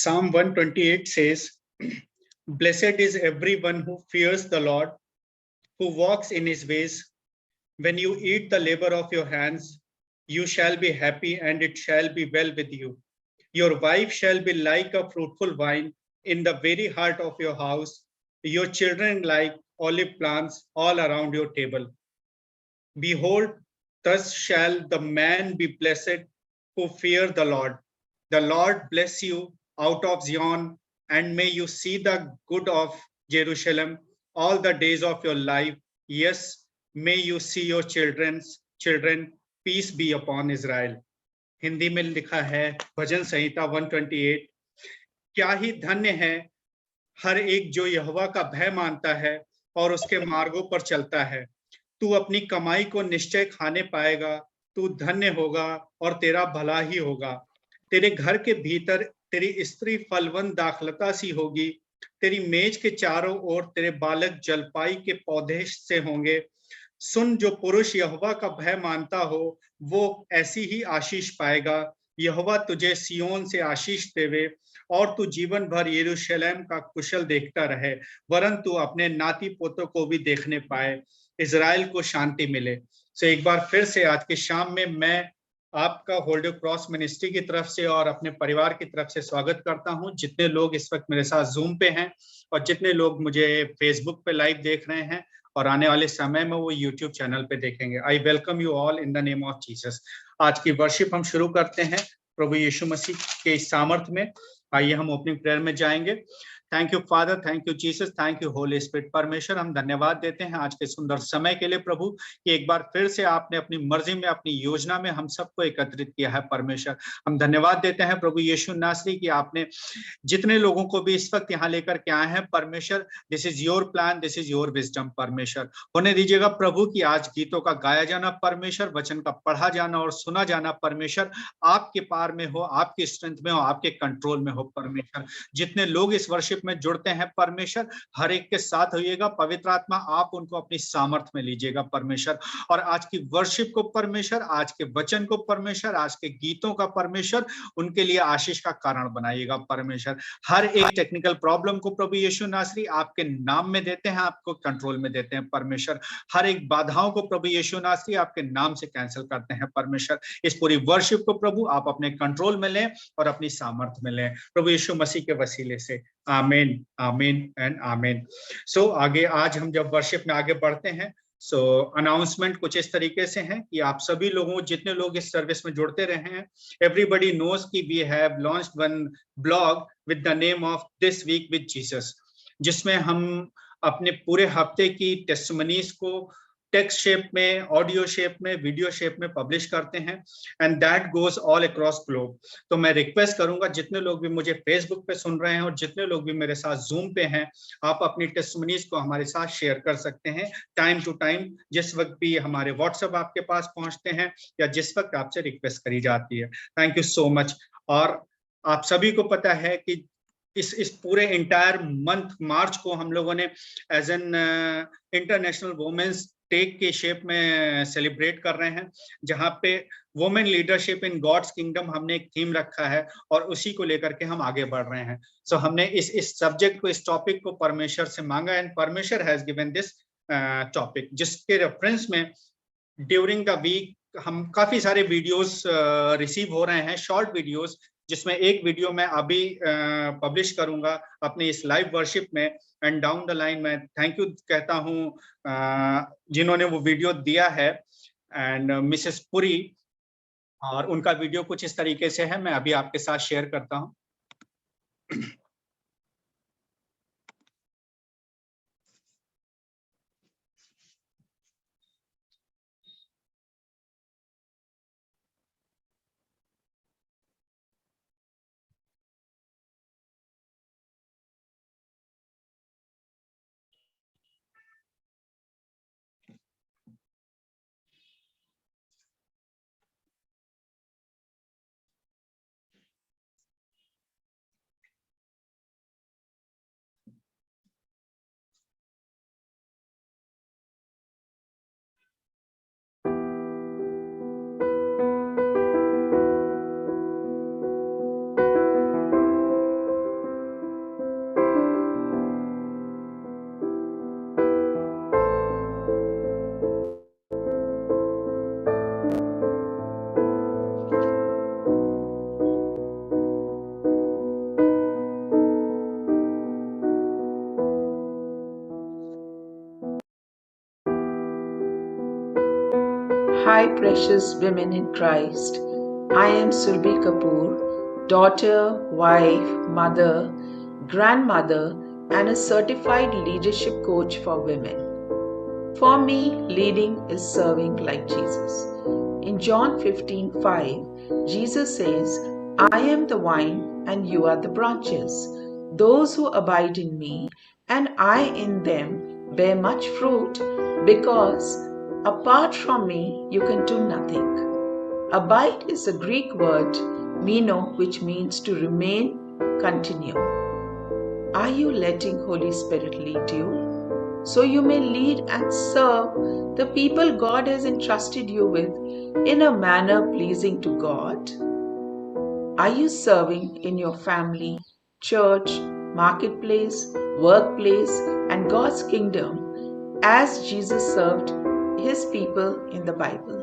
Psalm 128 says, "Blessed is everyone who fears the Lord, who walks in his ways. When you eat the labor of your hands, you shall be happy, and it shall be well with you. Your wife shall be like a fruitful vine in the very heart of your house, your children like olive plants all around your table. Behold, thus shall the man be blessed who fear the Lord. The Lord bless you out of Zion, and may you see the good of Jerusalem all the days of your life. Yes, may you see your children's children. Peace be upon Israel." Hindi में लिखा है भजन संहिता 128। क्या ही धन्य है हर एक जो यहोवा का भय मानता है और उसके मार्गों पर चलता है। तू अपनी कमाई को निश्चय खाने पाएगा, तू धन्य होगा और तेरा भला ही होगा। तेरे घर के भीतर तेरी स्त्री फलवंत दाखलता सी होगी, तेरी मेज के चारों ओर तेरे बालक जलपाई के पौधे से होंगे। सुन, जो पुरुष यहोवा का भय मानता हो वो ऐसी ही आशीष पाएगा। यहोवा तुझे सियोन से आशीष देवे और तू जीवन भर यरूशलेम का कुशल देखता रहे, वरन तू अपने नाती पोतों को भी देखने पाए, इजराइल को शांति मिले। सो एक बार फिर से आज की शाम में मैं आपका होल्ड क्रॉस मिनिस्ट्री की तरफ से और अपने परिवार की तरफ से स्वागत करता हूं। जितने लोग इस वक्त मेरे साथ जूम पे हैं और जितने लोग मुझे फेसबुक पे लाइव देख रहे हैं और आने वाले समय में वो यूट्यूब चैनल पे देखेंगे, I welcome you all in the name of Jesus. आज की वर्शिप हम शुरू करते हैं प्रभु यीशु मसीह के सामर्थ्य में। आइए हम ओपनिंग प्रेयर में जाएंगे। Thank you father, thank you Jesus, thank you Holi spirit. परमेश्वर, हम धन्यवाद देते हैं आज के सुंदर समय के लिए प्रभु, कि एक बार फिर से आपने अपनी मर्जी में, अपनी योजना में हम सबको एकत्रित किया है। परमेश्वर, हम धन्यवाद देते हैं प्रभु यीशु नासरी कि आपने जितने लोगों को भी इस वक्त यहाँ लेकर के आए हैं परमेश्वर, this is your plan, this is your wisdom. परमेश्वर, होने दीजिएगा प्रभु कि आज गीतों का गाया जाना परमेश्वर, वचन का पढ़ा जाना और सुना जाना परमेश्वर आपके पार में हो, आपकी स्ट्रेंथ में हो, आपके कंट्रोल में हो। परमेश्वर, जितने लोग इस वर्शिप में जुड़ते हैं परमेश्वर, हर एक के साथ होइएगा। पवित्र आत्मा आप उनको अपनी सामर्थ में लीजिएगा परमेश्वर, और आज की वर्शिप को परमेश्वर, आज के वचन को परमेश्वर, आज के गीतों का परमेश्वर उनके लिए आशीष का कारण बनाइएगा परमेश्वर। हर एक टेक्निकल प्रॉब्लम को प्रभु यीशु नासरी आपके नाम में देते हैं, आपको कंट्रोल में देते हैं परमेश्वर। हर एक बाधाओं को प्रभु यीशु नासरी आपके नाम से कैंसिल करते हैं परमेश्वर। इस पूरी वर्शिप को प्रभु आप अपने कंट्रोल में लें और अपनी सामर्थ्य में लें प्रभु यीशु मसीह के वसीले से। आमीन, आमीन एंड आमीन। सो आगे आज हम जब वर्शिप में आगे बढ़ते हैं, सो अनाउंसमेंट कुछ इस तरीके से है कि आप सभी लोगों, जितने लोग इस सर्विस में जुड़ते रहे हैं, एवरीबडी नोज कि we have launched one blog with the name of this week with Jesus, जिसमें हम अपने पूरे हफ्ते की टेस्टिमनीज को टेक्स्ट शेप में, ऑडियो शेप में, वीडियो शेप में पब्लिश करते हैं, and that goes all across globe. तो मैं रिक्वेस्ट करूंगा जितने लोग भी मुझे फेसबुक पे सुन रहे हैं और जितने लोग भी मेरे साथ जूम पे हैं, आप अपनी टेस्टिमनीज को हमारे साथ शेयर कर सकते हैं टाइम टू टाइम, जिस वक्त भी हमारे व्हाट्सएप आपके पास पहुंचते हैं या जिस वक्त आपसे रिक्वेस्ट करी जाती है। Thank you so much. और आप सभी को पता है कि इस पूरे इंटायर मंथ मार्च को हम लोगों ने as an international women's day के शेप में सेलिब्रेट कर रहे हैं, जहां पे women leadership in God's kingdom हमने एक थीम रखा है और उसी को लेकर के हम आगे बढ़ रहे हैं। सो हमने इस सब्जेक्ट को, इस टॉपिक को परमेश्वर से मांगा, एंड परमेश्वर हैज गिवन दिस टॉपिक, जिसके रेफरेंस में ड्यूरिंग द वीक हम काफी सारे वीडियोस रिसीव हो रहे हैं, शॉर्ट वीडियोस, जिसमें एक वीडियो मैं अभी पब्लिश करूंगा अपने इस लाइव वर्शिप में, एंड डाउन द लाइन मैं थैंक यू कहता हूं जिन्होंने वो वीडियो दिया है, एंड मिसेस पुरी, और उनका वीडियो कुछ इस तरीके से है, मैं अभी आपके साथ शेयर करता हूं। Hi, precious women in Christ. I am Surbhi Kapoor, daughter, wife, mother, grandmother, and a certified leadership coach for women. For me, leading is serving like Jesus. In John 15:5, Jesus says, I am the vine and you are the branches. Those who abide in me and I in them bear much fruit, because apart from me you can do nothing. Abide is a Greek word, meno, which means to remain, continue. Are you letting Holy Spirit lead you, so you may lead and serve the people God has entrusted you with in a manner pleasing to God? Are you serving in your family, church, marketplace, workplace, and God's kingdom as Jesus served his people in the Bible?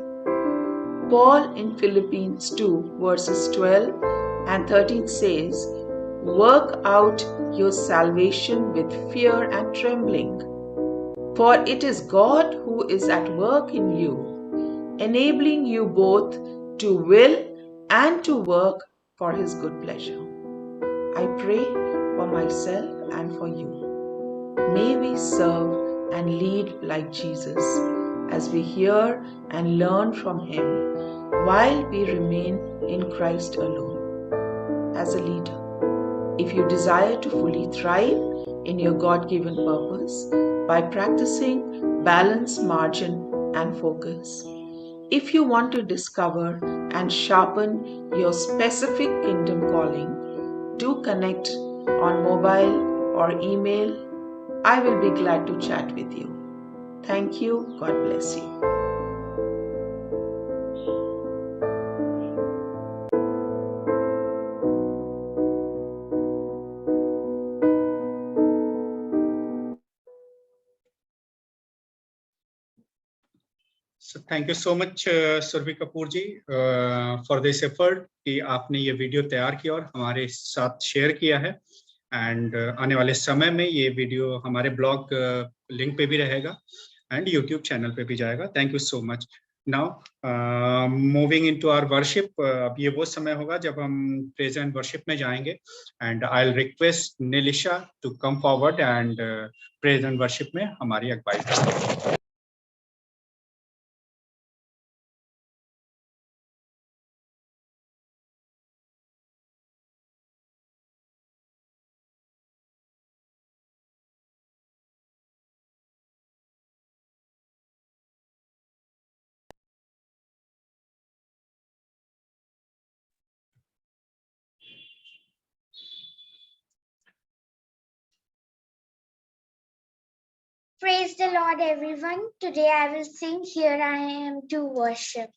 Paul in Philippians 2 verses 12 and 13 says, work out your salvation with fear and trembling, for it is God who is at work in you, enabling you both to will and to work for his good pleasure. I pray for myself and for you. May we serve and lead like Jesus as we hear and learn from him while we remain in Christ alone. As a leader, if you desire to fully thrive in your God-given purpose by practicing balance, margin, and focus, if you want to discover and sharpen your specific kingdom calling, do connect on mobile or email. I will be glad to chat with you. Thank you. God bless you. So thank you so much, Surabhi Kapoor ji, for this effort कि आपने ये video तैयार किया और हमारे साथ share किया है. एंड आने वाले समय में ये वीडियो हमारे ब्लॉग लिंक पे भी रहेगा एंड यूट्यूब चैनल पे भी जाएगा. Thank you so much. Now moving into our worship. अब ये वो समय होगा जब हम प्रेज एंड वर्शिप में जाएंगे, and I will request Nilisha to come forward and praise and worship में हमारी अगुवाई करें. Praise the Lord, everyone. Today I will sing Here I Am to Worship.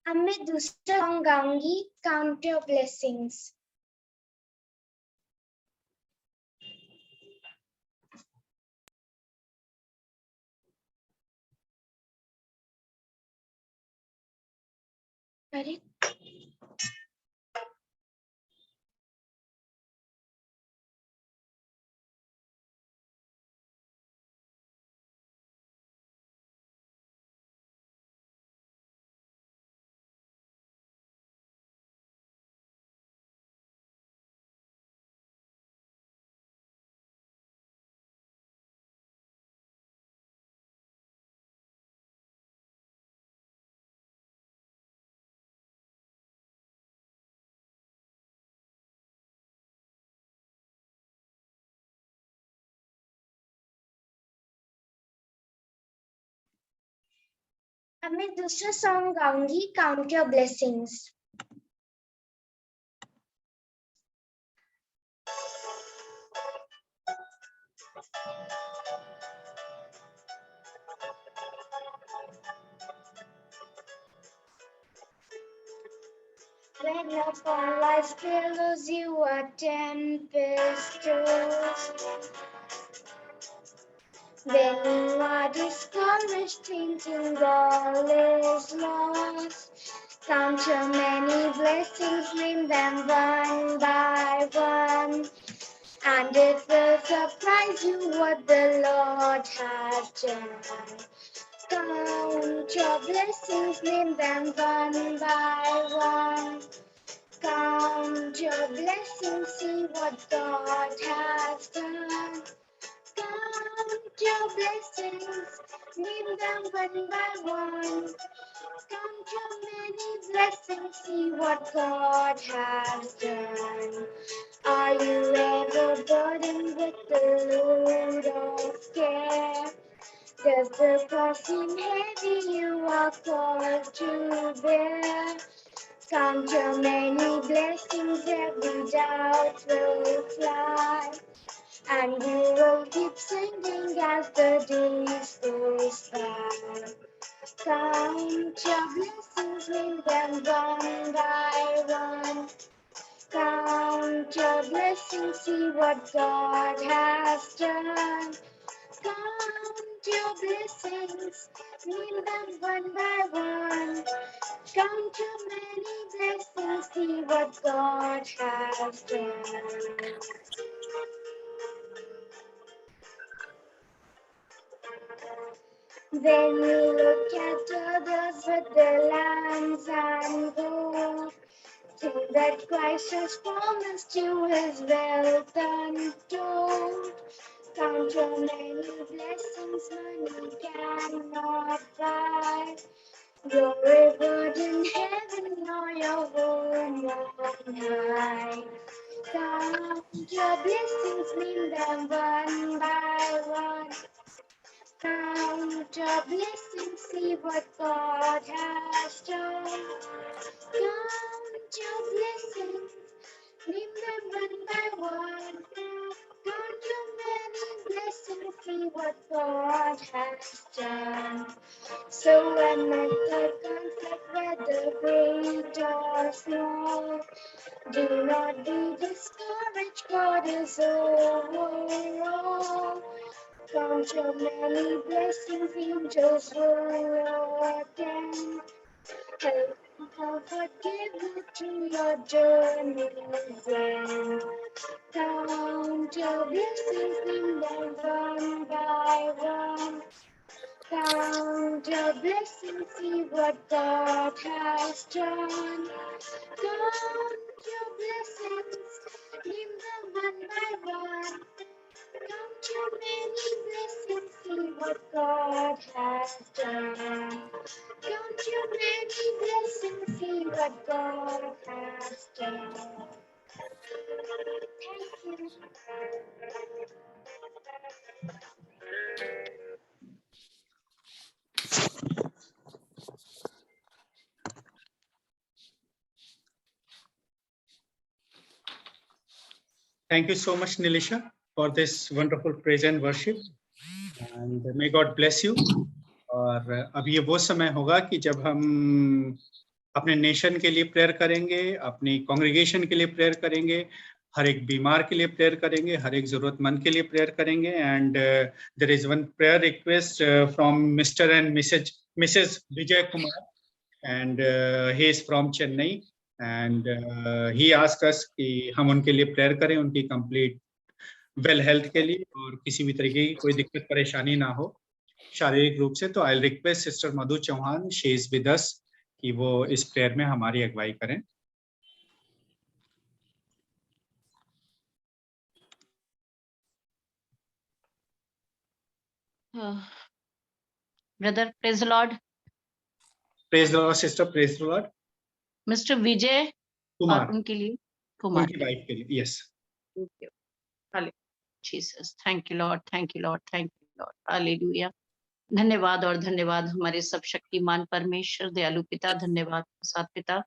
अब मैं दूसरा सॉन्ग गाऊंगी, काउंट योर ब्लेसिंग्स। अरे अब मैं दूसरा सॉन्ग गाऊंगी, count your blessings. When upon life's billows you are tempestuous, when you are discouraged, thinking all is lost, count your many blessings, name them one by one, and it will surprise you what the Lord has done. Count your blessings, name them one by one. Count your blessings, see what God has done. Count your blessings, name them one by one. Count your many blessings, see what God has done. Are you ever burdened with the load of care? Does the cross seem heavy you are called to bear? Count your many blessings, every doubt will fly, and you will keep singing as the days goes by. Count your blessings, name them one by one. Count your blessings, see what God has done. Count your blessings, name them one by one. Count your many blessings, see what God has done. When you look at others with their lands and gold, think that Christ has promised you his wealth untold. Count your many blessings, money cannot buy your reward in heaven or your home on high. Count your blessings, name them one by one. Count your blessings, see what God has done. Count your blessings, name them one by one. Count your many blessings, see what God has done. So when the conflict, whether great or small, do not be discouraged, God is over all. Count your many blessings, angels will attend. Help and comfort give you to your journey's end. Count your blessings, name them one by one. Count your blessings, see what God has done. Count your blessings, what God has done. Count your many blessings, see what God has done. Thank you. Thank you so much, Nilisha, for this wonderful praise and worship. And may God bless you. और अब ये वो समय होगा कि जब हम अपने नेशन के लिए प्रेयर करेंगे, अपनी कांग्रेगेशन के लिए प्रेयर करेंगे, हर एक बीमार के लिए प्रेयर करेंगे, हर एक जरूरतमंद के लिए प्रेयर करेंगे. And there is one prayer request from Mr and Mrs Vijay Kumar, and he is from Chennai, and he ask us कि हम उनके लिए प्रेयर करें, उनकी कंप्लीट वेल हेल्थ के लिए, और किसी भी तरीके की कोई दिक्कत परेशानी ना हो शारीरिक रूप से. तो I request sister Madhu Chauhan, she is with us, कि वो इस प्रेयर में हमारी अगुवाई करें. Brother, praise the lord. Praise the lord sister, praise the lord. Mister Vijay Kumar, और उनके लिए कुमार उनकी वाइफ के लिए. Yes. Jesus, thank you lord, thank you lord, thank you lord, hallelujah. धन्यवाद और धन्यवाद हमारे सब शक्तिमान परमेश्वर, दयालु पिता. धन्यवाद साथ पिता,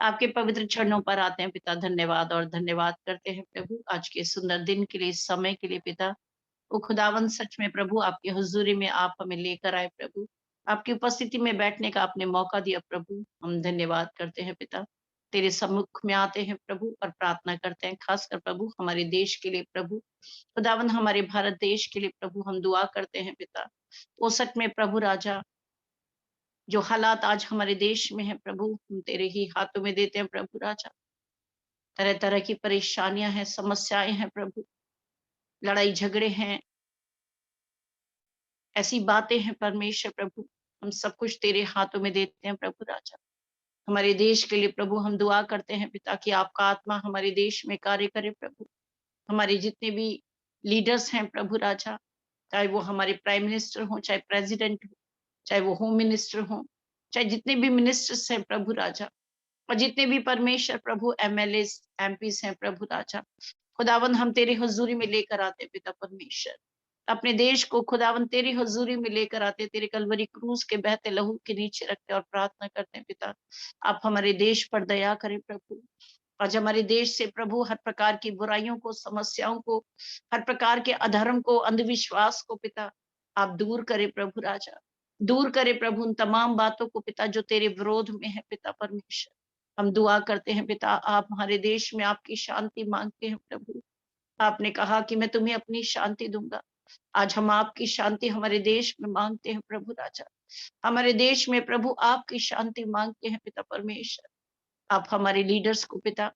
आपके पवित्र चरणों पर आते हैं पिता. धन्यवाद और धन्यवाद करते हैं प्रभु आज के सुंदर दिन के लिए, इस समय के लिए पिता. वो खुदावन सच में प्रभु आपकी हुजूरी में आप हमें लेकर आए प्रभु, आपकी उपस्थिति में बैठने का आपने मौका दिया प्रभु. हम धन्यवाद करते हैं पिता, तेरे सम्मुख में आते हैं प्रभु और प्रार्थना करते हैं, खासकर प्रभु हमारे देश के लिए प्रभु. खुदावन हमारे भारत देश के लिए प्रभु हम दुआ करते हैं पिता. वो सच में प्रभु राजा, जो हालात आज हमारे देश में है प्रभु, हम तेरे ही हाथों में देते हैं प्रभु राजा. तरह तरह की परेशानियां हैं, समस्याएं हैं प्रभु, लड़ाई झगड़े हैं, ऐसी बातें हैं परमेश्वर प्रभु, हम सब कुछ तेरे हाथों में देते हैं प्रभु राजा. हमारे देश के लिए प्रभु हम दुआ करते हैं पिता कि आपका आत्मा हमारे देश में कार्य करे प्रभु. हमारे जितने भी लीडर्स हैं प्रभु राजा, चाहे वो हमारे प्राइम मिनिस्टर हो, चाहे प्रेसिडेंट हो, चाहे वो होम मिनिस्टर हो, चाहे जितने भी मिनिस्टर्स हैं प्रभु राजा, और जितने भी परमेश्वर प्रभु एमएलए एमपीस हैं प्रभु राजा, खुदावन हम तेरी हुजूरी में लेकर आते पिता परमेश्वर. अपने देश को खुदावन तेरी हुजूरी में लेकर आते, तेरे कलवरी क्रूस के बहते लहू के नीचे रखते और प्रार्थना करते हैं पिता, आप हमारे देश पर दया करें प्रभु. आज हमारे देश से प्रभु हर प्रकार की बुराइयों को, समस्याओं को, हर प्रकार के अधर्म को, अंधविश्वास को पिता आप दूर करें प्रभु राजा. दूर करे प्रभु उन तमाम बातों को पिता जो तेरे विरोध में है पिता परमेश्वर. हम दुआ करते हैं पिता, आप हमारे देश में आपकी शांति मांगते हैं प्रभु. आपने कहा कि मैं तुम्हें अपनी शांति दूंगा. आज हम आपकी शांति हमारे देश में मांगते हैं प्रभु राजा. हमारे देश में प्रभु आपकी शांति मांगते हैं पिता परमेश्वर. आप हमारे लीडर्स को पिता,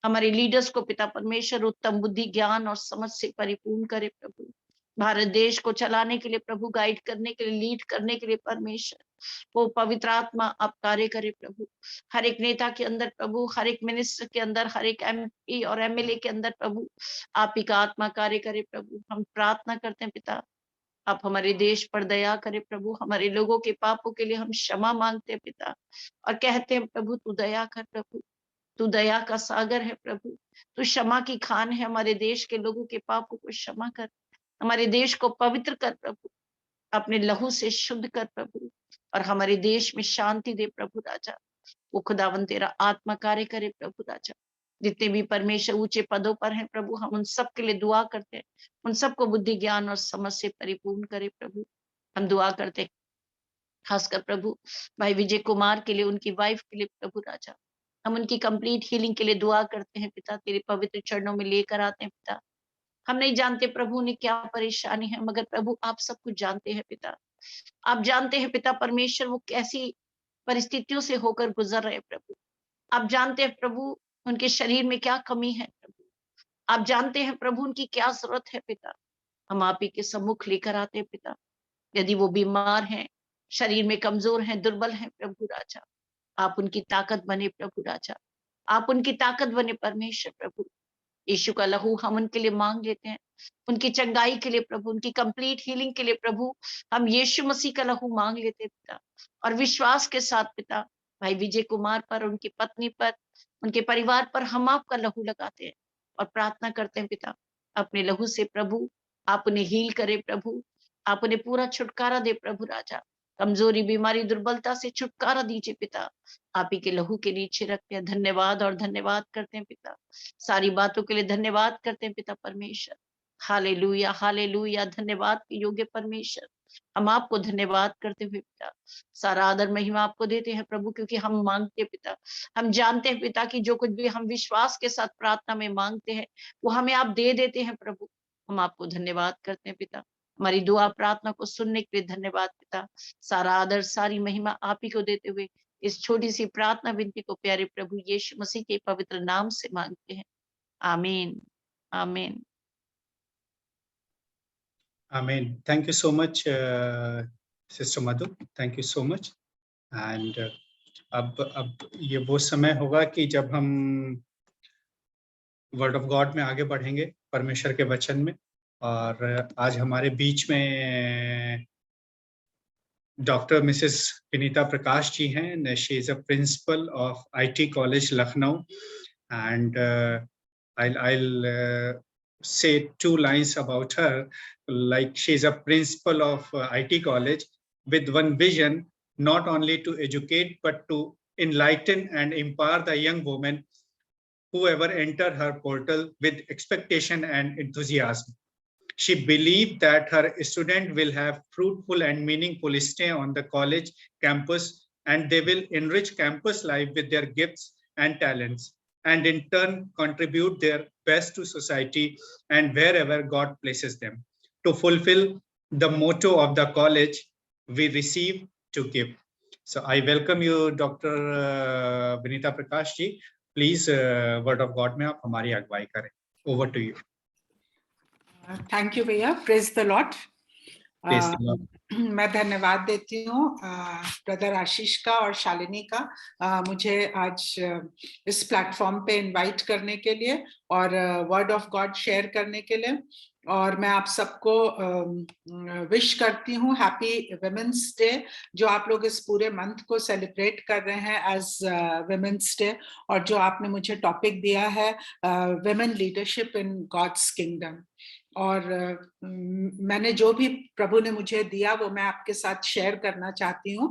हमारे लीडर्स को पिता परमेश्वर उत्तम बुद्धि, ज्ञान और समझ से परिपूर्ण करे प्रभु. भारत देश को चलाने के लिए प्रभु, गाइड करने के लिए, लीड करने के लिए परमेश्वर वो पवित्र आत्मा आप कार्य करे प्रभु. हर एक नेता के अंदर प्रभु, हर एक मिनिस्टर के अंदर, हर एक एमपी और एमएलए के अंदर प्रभु आप ही का आत्मा कार्य करे प्रभु. हम प्रार्थना करते हैं पिता, आप हमारे देश पर दया करें प्रभु. हमारे लोगों के पापों के लिए हम क्षमा मांगते हैं पिता, और कहते हैं प्रभु तू दया कर प्रभु, तू दया का सागर है प्रभु, तू क्षमा की खान है. हमारे देश के लोगों के पापों को क्षमा कर, हमारे देश को पवित्र कर प्रभु, अपने लहू से शुद्ध कर प्रभु, और हमारे देश में शांति दे प्रभु राजा. वो खुदावन तेरा आत्मा कार्य करे प्रभु राजा. जितने भी परमेश्वर ऊंचे पदों पर हैं प्रभु, हम उन सब के लिए दुआ करते हैं, उन सबको बुद्धि, ज्ञान और समझ से परिपूर्ण करे प्रभु. हम दुआ करते हैं खासकर प्रभु भाई विजय कुमार के लिए, उनकी वाइफ के लिए प्रभु राजा. हम उनकी कंप्लीट हीलिंग के लिए दुआ करते हैं पिता, तेरे पवित्र चरणों में लेकर आते हैं पिता. हम नहीं जानते प्रभु उन्हें क्या परेशानी है, मगर प्रभु आप सब कुछ जानते हैं पिता. आप जानते हैं पिता परमेश्वर वो कैसी परिस्थितियों से होकर गुजर रहे प्रभु. आप जानते हैं प्रभु उनके शरीर में क्या कमी है प्रभु. आप जानते हैं प्रभु उनकी क्या जरूरत है पिता. हम आप ही के सम्मुख लेकर आते हैं पिता. यदि वो बीमार हैं, शरीर में कमजोर हैं, दुर्बल हैं प्रभु राजा, आप उनकी ताकत बने प्रभु राजा. आप उनकी ताकत बने परमेश्वर प्रभु. यीशु का लहू हम उनके लिए मांग लेते हैं. उनकी चंगाई के लिए प्रभु, उनकी कंप्लीट हीलिंग के लिए प्रभु, हम यीशु मसीह का लहू मांग लेते हैं पिता, और विश्वास के साथ पिता भाई विजय कुमार पर, उनकी पत्नी पर, उनके परिवार पर हम आपका लहू लगाते हैं और प्रार्थना करते हैं पिता, अपने लहू से प्रभु आप उन्हें हील करे प्रभु, आप उन्हें पूरा छुटकारा दे प्रभु राजा, कमजोरी, बीमारी, दुर्बलता से छुटकारा दीजिए पिता, आप ही के लहू के नीचे रखते हैं। धन्यवाद और धन्यवाद करते हैं पिता, सारी बातों के लिए धन्यवाद करते हैं पिता परमेश्वर। हालेलुया, हालेलुया, धन्यवाद के योग्य परमेश्वर, हम आपको धन्यवाद करते हुए पिता, सारा आदर महिमा आपको देते हैं प्रभु, क्योंकि हम मांगते हैं पिता, हम जानते हैं पिता कि जो कुछ भी हम विश्वास के साथ प्रार्थना में मांगते हैं वो हमें आप दे देते हैं प्रभु। हम आपको धन्यवाद करते हैं पिता, हमारी दुआ प्रार्थना को सुनने के लिए धन्यवाद पिता, सारा आदर सारी महिमा आप ही को देते हुए इस छोटी सी प्रार्थना विनती को प्यारे प्रभु यीशु मसीह के पवित्र नाम से मांगते हैं, आमीन, आमीन। Amen. Thank you so much, Sister Madhu. Thank you so much. And अब ये वो समय होगा कि जब हम वर्ड ऑफ गॉड में आगे बढ़ेंगे, परमेश्वर के वचन में। और आज हमारे बीच में डॉक्टर मिसेस विनीता प्रकाश जी हैं। She is a principle of IT college Lucknow, and I'll say 2 lines about her. Like, she is a principal of IT college with one vision, not only to educate but to enlighten and empower the young women whoever enter her portal with expectation and enthusiasm. She believed that her student will have fruitful and meaningful stay on the college campus, and they will enrich campus life with their gifts and talents, and in turn contribute their best to society and wherever God places them, to fulfill the motto of the college, we receive to give. So I welcome you, Dr. Vinita Prakash ji. Please, word of God में आप हमारी अगुवाई करें. Over to you. Thank you भैया. Praise the Lord. Praise the Lord. मैं धन्यवाद देती हूँ ब्रदर आशीष का और शालिनी का मुझे आज इस प्लेटफॉर्म पे इनवाइट करने के लिए और वर्ड ऑफ गॉड शेयर करने के लिए। और मैं आप सबको विश करती हूँ हैप्पी वुमेन्स डे, जो आप लोग इस पूरे मंथ को सेलिब्रेट कर रहे हैं एज वुमेन्स डे, और जो आपने मुझे टॉपिक दिया है women leadership in God's kingdom. और मैंने जो भी प्रभु ने मुझे दिया वो मैं आपके साथ शेयर करना चाहती हूँ।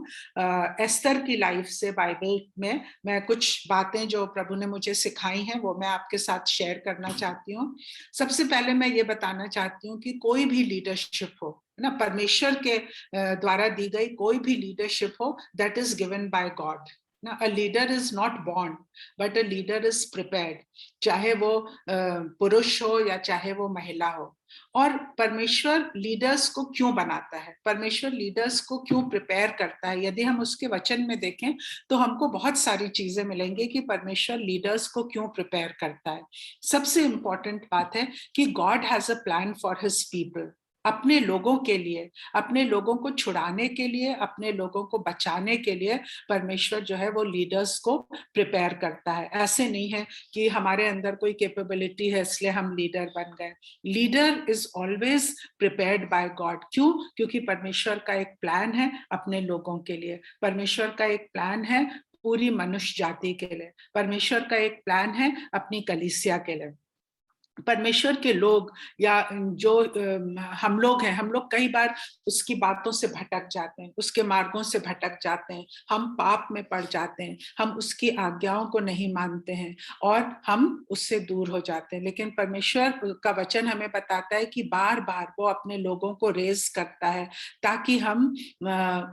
एस्तर की लाइफ से बाइबल में मैं कुछ बातें जो प्रभु ने मुझे सिखाई हैं वो मैं आपके साथ शेयर करना चाहती हूँ। सबसे पहले मैं ये बताना चाहती हूँ कि कोई भी लीडरशिप हो ना, परमेश्वर के द्वारा दी गई कोई भी लीडरशिप हो, that is given by God ना। A leader is not born but a leader is prepared, चाहे वो पुरुष हो या चाहे वो महिला हो। और परमेश्वर लीडर्स को क्यों बनाता है, परमेश्वर लीडर्स को क्यों प्रिपेयर करता है, यदि हम उसके वचन में देखें तो हमको बहुत सारी चीजें मिलेंगी कि परमेश्वर लीडर्स को क्यों प्रिपेयर करता है। सबसे इंपॉर्टेंट बात है कि God has a plan for his people, अपने लोगों के लिए, अपने लोगों को छुड़ाने के लिए, अपने लोगों को बचाने के लिए परमेश्वर जो है वो लीडर्स को प्रिपेयर करता है। ऐसे नहीं है कि हमारे अंदर कोई कैपेबिलिटी है इसलिए हम लीडर बन गए। Leader is always prepared by God. क्यों? क्योंकि परमेश्वर का एक प्लान है अपने लोगों के लिए, परमेश्वर का एक प्लान है पूरी मनुष्य जाति के लिए, परमेश्वर का एक प्लान है अपनी कलीसिया के लिए। परमेश्वर के लोग या जो हम लोग हैं, हम लोग कई बार उसकी बातों से भटक जाते हैं, उसके मार्गों से भटक जाते हैं, हम पाप में पड़ जाते हैं, हम उसकी आज्ञाओं को नहीं मानते हैं और हम उससे दूर हो जाते हैं। लेकिन परमेश्वर का वचन हमें बताता है कि बार बार वो अपने लोगों को रेज करता है ताकि हम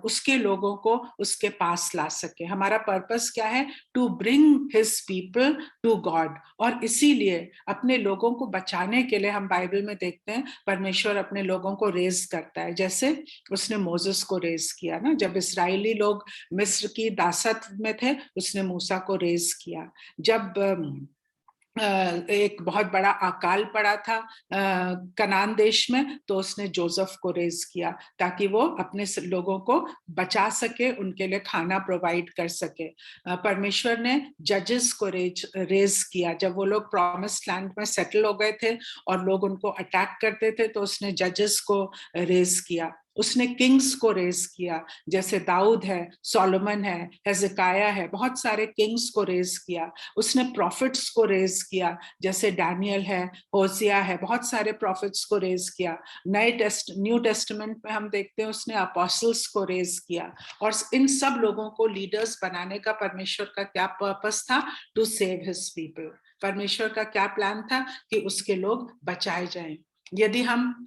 उसके लोगों को उसके पास ला सके। हमारा पर्पस क्या है? To bring his people to God. और इसीलिए अपने लोगों को बचाने के लिए हम बाइबल में देखते हैं परमेश्वर अपने लोगों को रेज करता है, जैसे उसने मोसेस को रेज किया ना। जब इस्राएली लोग मिस्र की दासत्व में थे उसने मूसा को रेज किया। जब एक बहुत बड़ा अकाल पड़ा था कनान देश में, तो उसने जोसेफ को रेज किया ताकि वो अपने लोगों को बचा सके, उनके लिए खाना प्रोवाइड कर सके। परमेश्वर ने जजेस को रेज किया। जब वो लोग प्रॉमिस लैंड में सेटल हो गए थे और लोग उनको अटैक करते थे, तो उसने जजेस को रेज किया। उसने किंग्स को रेज किया, जैसे दाऊद है, सोलोमन है, हेzekiah है, बहुत सारे किंग्स को रेज किया। उसने प्रॉफिट्स को रेज किया, जैसे डैनियल है, होसिया है, बहुत सारे प्रॉफिट्स को रेज किया। न्यू टेस्टमेंट में हम देखते हैं उसने अपोस्टल्स को रेज किया। और इन सब लोगों को लीडर्स बनाने का परमेश्वर का क्या पर्पस था? To save his people. परमेश्वर का क्या प्लान था? कि उसके लोग बचाए जाएं। यदि हम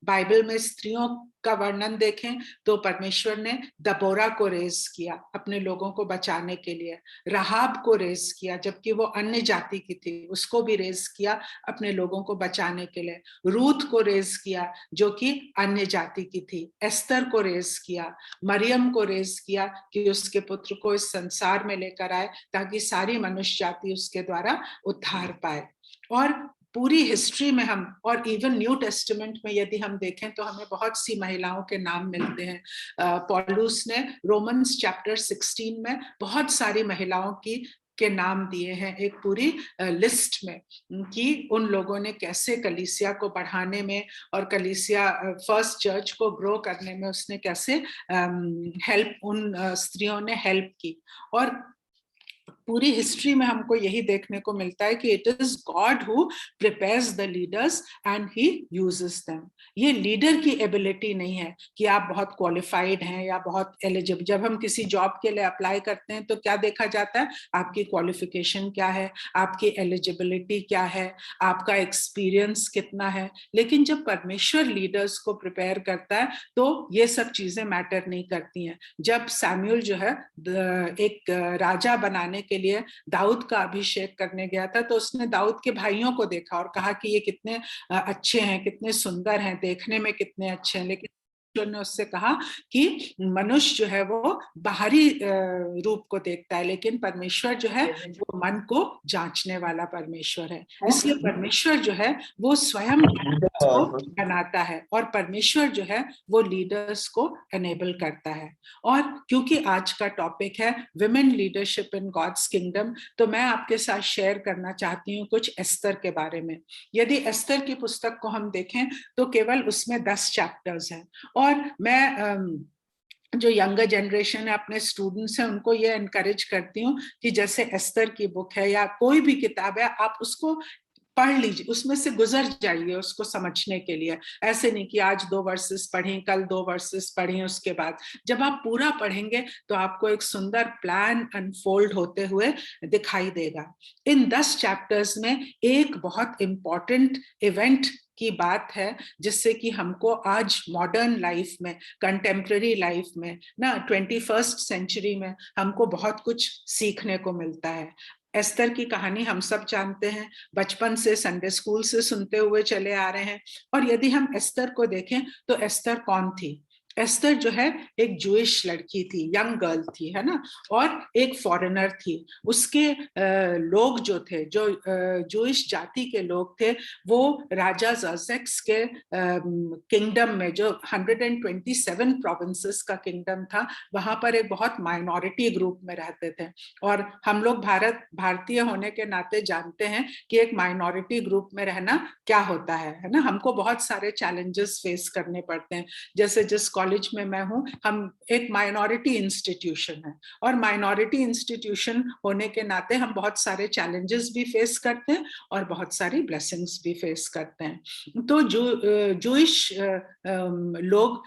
बाइबल में स्त्रियों का वर्णन देखें तो परमेश्वर ने दबोरा को रेज किया अपने लोगों को बचाने के लिए। राहाब को रेज किया, जबकि वो अन्य जाति की थी, उसको भी रेज किया अपने लोगों को बचाने के लिए। रूथ को रेज किया जो कि अन्य जाति की थी। एस्तर को रेज किया। मरियम को रेज किया कि उसके पुत्र को इस संसार में लेकर आए ताकि सारी मनुष्य जाति उसके द्वारा उद्धार पाए। और पूरी हिस्ट्री में हम, और इवन न्यू टेस्टामेंट में यदि हम देखें तो हमें बहुत सी महिलाओं के नाम मिलते हैं। पौलुस ने रोमन्स चैप्टर 16 में बहुत सारी महिलाओं के नाम दिए हैं, एक पूरी लिस्ट में, कि उन लोगों ने कैसे कलीसिया को बढ़ाने में और कलीसिया फर्स्ट चर्च को ग्रो करने में उसने कैसे हेल्प, उन स्त्रियों ने हेल्प की। और पूरी हिस्ट्री में हमको यही देखने को मिलता है कि it is God who prepares the leaders and he uses them. ये लीडर की एबिलिटी नहीं है कि आप बहुत क्वालिफाइड हैं या बहुत एलिजिबल। जब हम किसी जॉब के लिए अप्लाई करते हैं तो क्या देखा जाता है? आपकी क्वालिफिकेशन क्या है, आपकी एलिजिबिलिटी क्या है, आपका एक्सपीरियंस कितना है। लेकिन जब परमेश्वर लीडर्स को प्रिपेयर करता है तो ये सब चीजें मैटर नहीं करती हैं। जब सैमुअल जो है एक राजा बनाने के लिए दाऊद का अभिषेक करने गया था, तो उसने दाऊद के भाइयों को देखा और कहा कि ये कितने अच्छे हैं, कितने सुंदर हैं, देखने में कितने अच्छे हैं। लेकिन ने उससे कहा कि मनुष्य जो है वो बाहरी रूप को देखता है, लेकिन परमेश्वर जो है वो मन को जांचने वाला परमेश्वर है। इसलिए परमेश्वर जो है वो स्वयं को बनाता है और परमेश्वर जो है वो लीडर्स को एनेबल करता है। और क्योंकि आज का टॉपिक है women leadership in God's kingdom, तो मैं आपके साथ शेयर करना चाहती हूँ कुछ एस्तर के बारे में। यदि एस्तर की पुस्तक को हम देखें तो केवल उसमें 10 चैप्टर्स हैं। और मैं जो यंगर जनरेशन है, अपने स्टूडेंट्स हैं, उनको ये एनकरेज करती हूँ कि जैसे एस्तर की बुक है या कोई भी किताब है, आप उसको पढ़ लीजिए, उसमें से गुजर जाइए उसको समझने के लिए। ऐसे नहीं कि आज 2 वर्सेस पढ़ें, कल 2 वर्सेस पढ़ें, उसके बाद जब आप पूरा पढ़ेंगे तो आपको एक सुंदर प्लान अनफोल्ड होते हुए दिखाई देगा। इन 10 चैप्टर्स में एक बहुत इंपॉर्टेंट इवेंट की बात है जिससे कि हमको आज मॉडर्न लाइफ में, कंटेम्प्रेरी लाइफ में ना, 21st सेंचुरी में हमको बहुत कुछ सीखने को मिलता है। एस्तर की कहानी हम सब जानते हैं, बचपन से संडे स्कूल से सुनते हुए चले आ रहे हैं। और यदि हम एस्तर को देखें तो एस्तर कौन थी? एस्तर जो है एक जूइश लड़की थी, यंग गर्ल थी, है ना, और एक फॉरेनर थी। उसके लोग जो थे, जो जूइश जाति के लोग थे, वो राजा ज़र्सेक्स के किंगडम में, जो 127 प्रोविंसेस का किंगडम था, वहां पर एक बहुत माइनॉरिटी ग्रुप में रहते थे। और हम लोग भारतीय होने के नाते जानते हैं कि एक माइनॉरिटी ग्रुप में रहना क्या होता है ना। हमको बहुत सारे चैलेंजेस फेस करने पड़ते हैं। जैसे जिस कॉलेज में मैं हूँ, हम एक माइनॉरिटी इंस्टीट्यूशन है, और माइनॉरिटी इंस्टीट्यूशन होने के नाते हम बहुत सारे चैलेंजेस भी फेस करते हैं और बहुत सारी ब्लेसिंग्स भी फेस करते हैं। तो जूइश लोग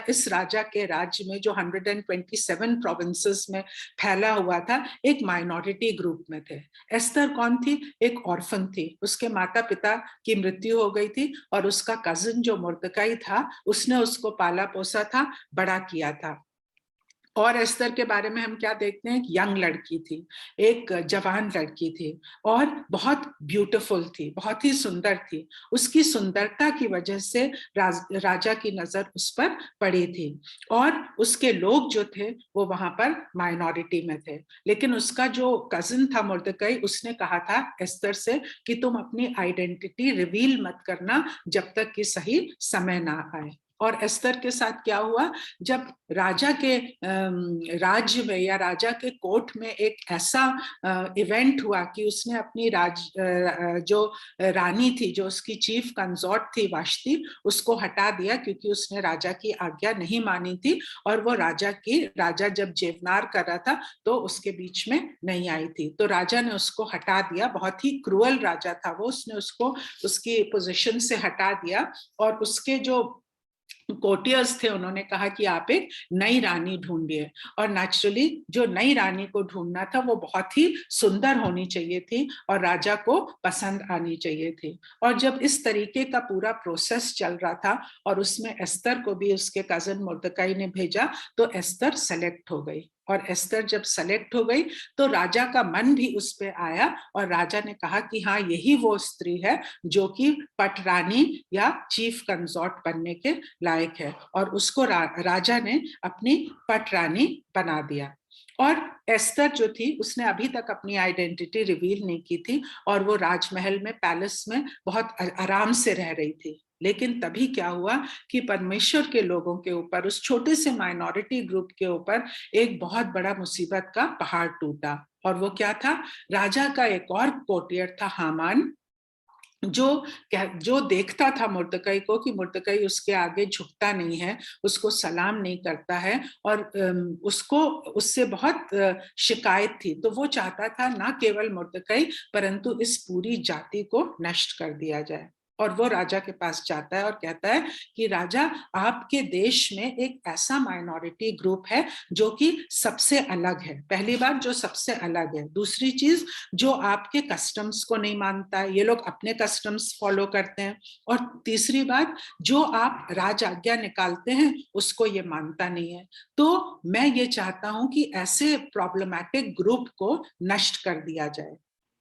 इस राजा के राज्य में, जो 127 प्रोविंसेस में फैला हुआ था, एक माइनॉरिटी ग्रुप में थे। एस्तर कौन थी? एक ऑर्फन थी। उसके माता पिता की मृत्यु हो गई थी और उसका कजिन जो मुर्दकाई था, उसने उसको पाला पोसा था, बड़ा किया था। और एस्तर के बारे में हम क्या देखते हैं, एक यंग लड़की थी, एक जवान लड़की थी और बहुत ब्यूटीफुल थी, बहुत ही सुंदर थी। उसकी सुंदरता की वजह से राजा की नजर उस पर पड़ी थी और उसके लोग जो थे वो वहां पर माइनॉरिटी में थे। लेकिन उसका जो कजिन था मुर्दकई, उसने कहा था एस्तर से कि तुम अपनी आइडेंटिटी रिवील मत करना जब तक कि सही समय ना आए। और एस्तर के साथ क्या हुआ, जब राजा के राज्य में या राजा के कोर्ट में एक ऐसा इवेंट हुआ कि उसने अपनी जो रानी थी, जो उसकी चीफ कंसॉर्ट थी वाष्टी, उसको हटा दिया क्योंकि उसने राजा की आज्ञा नहीं मानी थी और वो राजा जब जेवनार कर रहा था तो उसके बीच में नहीं आई थी, तो राजा ने उसको हटा दिया। बहुत ही क्रूअल राजा था वो, उसने उसको उसकी पोजीशन से हटा दिया और उसके जो कोर्टियर्स थे उन्होंने कहा कि आप एक नई रानी ढूंढिए। और नेचुरली जो नई रानी को ढूंढना था वो बहुत ही सुंदर होनी चाहिए थी और राजा को पसंद आनी चाहिए थी। और जब इस तरीके का पूरा प्रोसेस चल रहा था और उसमें एस्तर को भी उसके कजिन मुर्दकई ने भेजा, तो एस्तर सेलेक्ट हो गई। और एस्तर जब सेलेक्ट हो गई तो राजा का मन भी उस पे आया और राजा ने कहा कि हाँ, यही वो स्त्री है जो कि पटरानी या चीफ कंसॉर्ट बनने के लायक है। और उसको राजा ने अपनी पटरानी बना दिया। और एस्तर जो थी उसने अभी तक अपनी आइडेंटिटी रिवील नहीं की थी और वो राजमहल में, पैलेस में बहुत आराम से रह रही थी। लेकिन तभी क्या हुआ कि परमेश्वर के लोगों के ऊपर, उस छोटे से माइनॉरिटी ग्रुप के ऊपर एक बहुत बड़ा मुसीबत का पहाड़ टूटा। और वो क्या था, राजा का एक और कोर्टियर था हामान, जो देखता था मुर्दकई को कि मुर्दकई उसके आगे झुकता नहीं है, उसको सलाम नहीं करता है और उसको उससे बहुत शिकायत थी। तो वो चाहता था ना केवल मुर्दकई परंतु इस पूरी जाति को नष्ट कर दिया जाए। और वो राजा के पास जाता है और कहता है कि राजा, आपके देश में एक ऐसा माइनॉरिटी ग्रुप है जो कि सबसे अलग है। पहली बात, जो सबसे अलग है। दूसरी चीज, जो आपके कस्टम्स को नहीं मानता है, ये लोग अपने कस्टम्स फॉलो करते हैं। और तीसरी बात, जो आप राज आज्ञा निकालते हैं उसको ये मानता नहीं है। तो मैं ये चाहता हूं कि ऐसे प्रॉब्लमैटिक ग्रुप को नष्ट कर दिया जाए,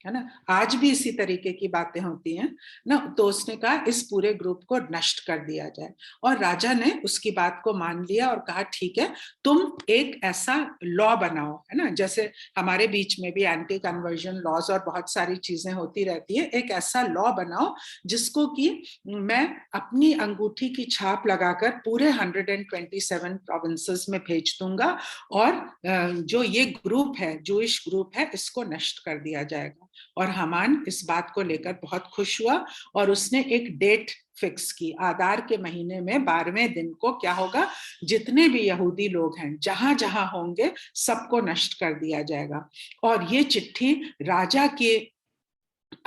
है ना। आज भी इसी तरीके की बातें होती हैं ना। तो उसने कहा इस पूरे ग्रुप को नष्ट कर दिया जाए। और राजा ने उसकी बात को मान लिया और कहा ठीक है, तुम एक ऐसा लॉ बनाओ, है ना। जैसे हमारे बीच में भी एंटी कन्वर्जन लॉज और बहुत सारी चीजें होती रहती है। एक ऐसा लॉ बनाओ जिसको कि मैं अपनी अंगूठी की छाप लगाकर पूरे 127 प्रोविंसेस में भेज दूंगा और जो ये ग्रुप है, जूइश ग्रुप है, इसको नष्ट कर दिया जाएगा। और हामान इस बात को लेकर बहुत खुश हुआ और उसने एक डेट फिक्स की। आदार के महीने में 12वें दिन को क्या होगा, जितने भी यहूदी लोग हैं जहां जहां होंगे सबको नष्ट कर दिया जाएगा। और ये चिट्ठी राजा के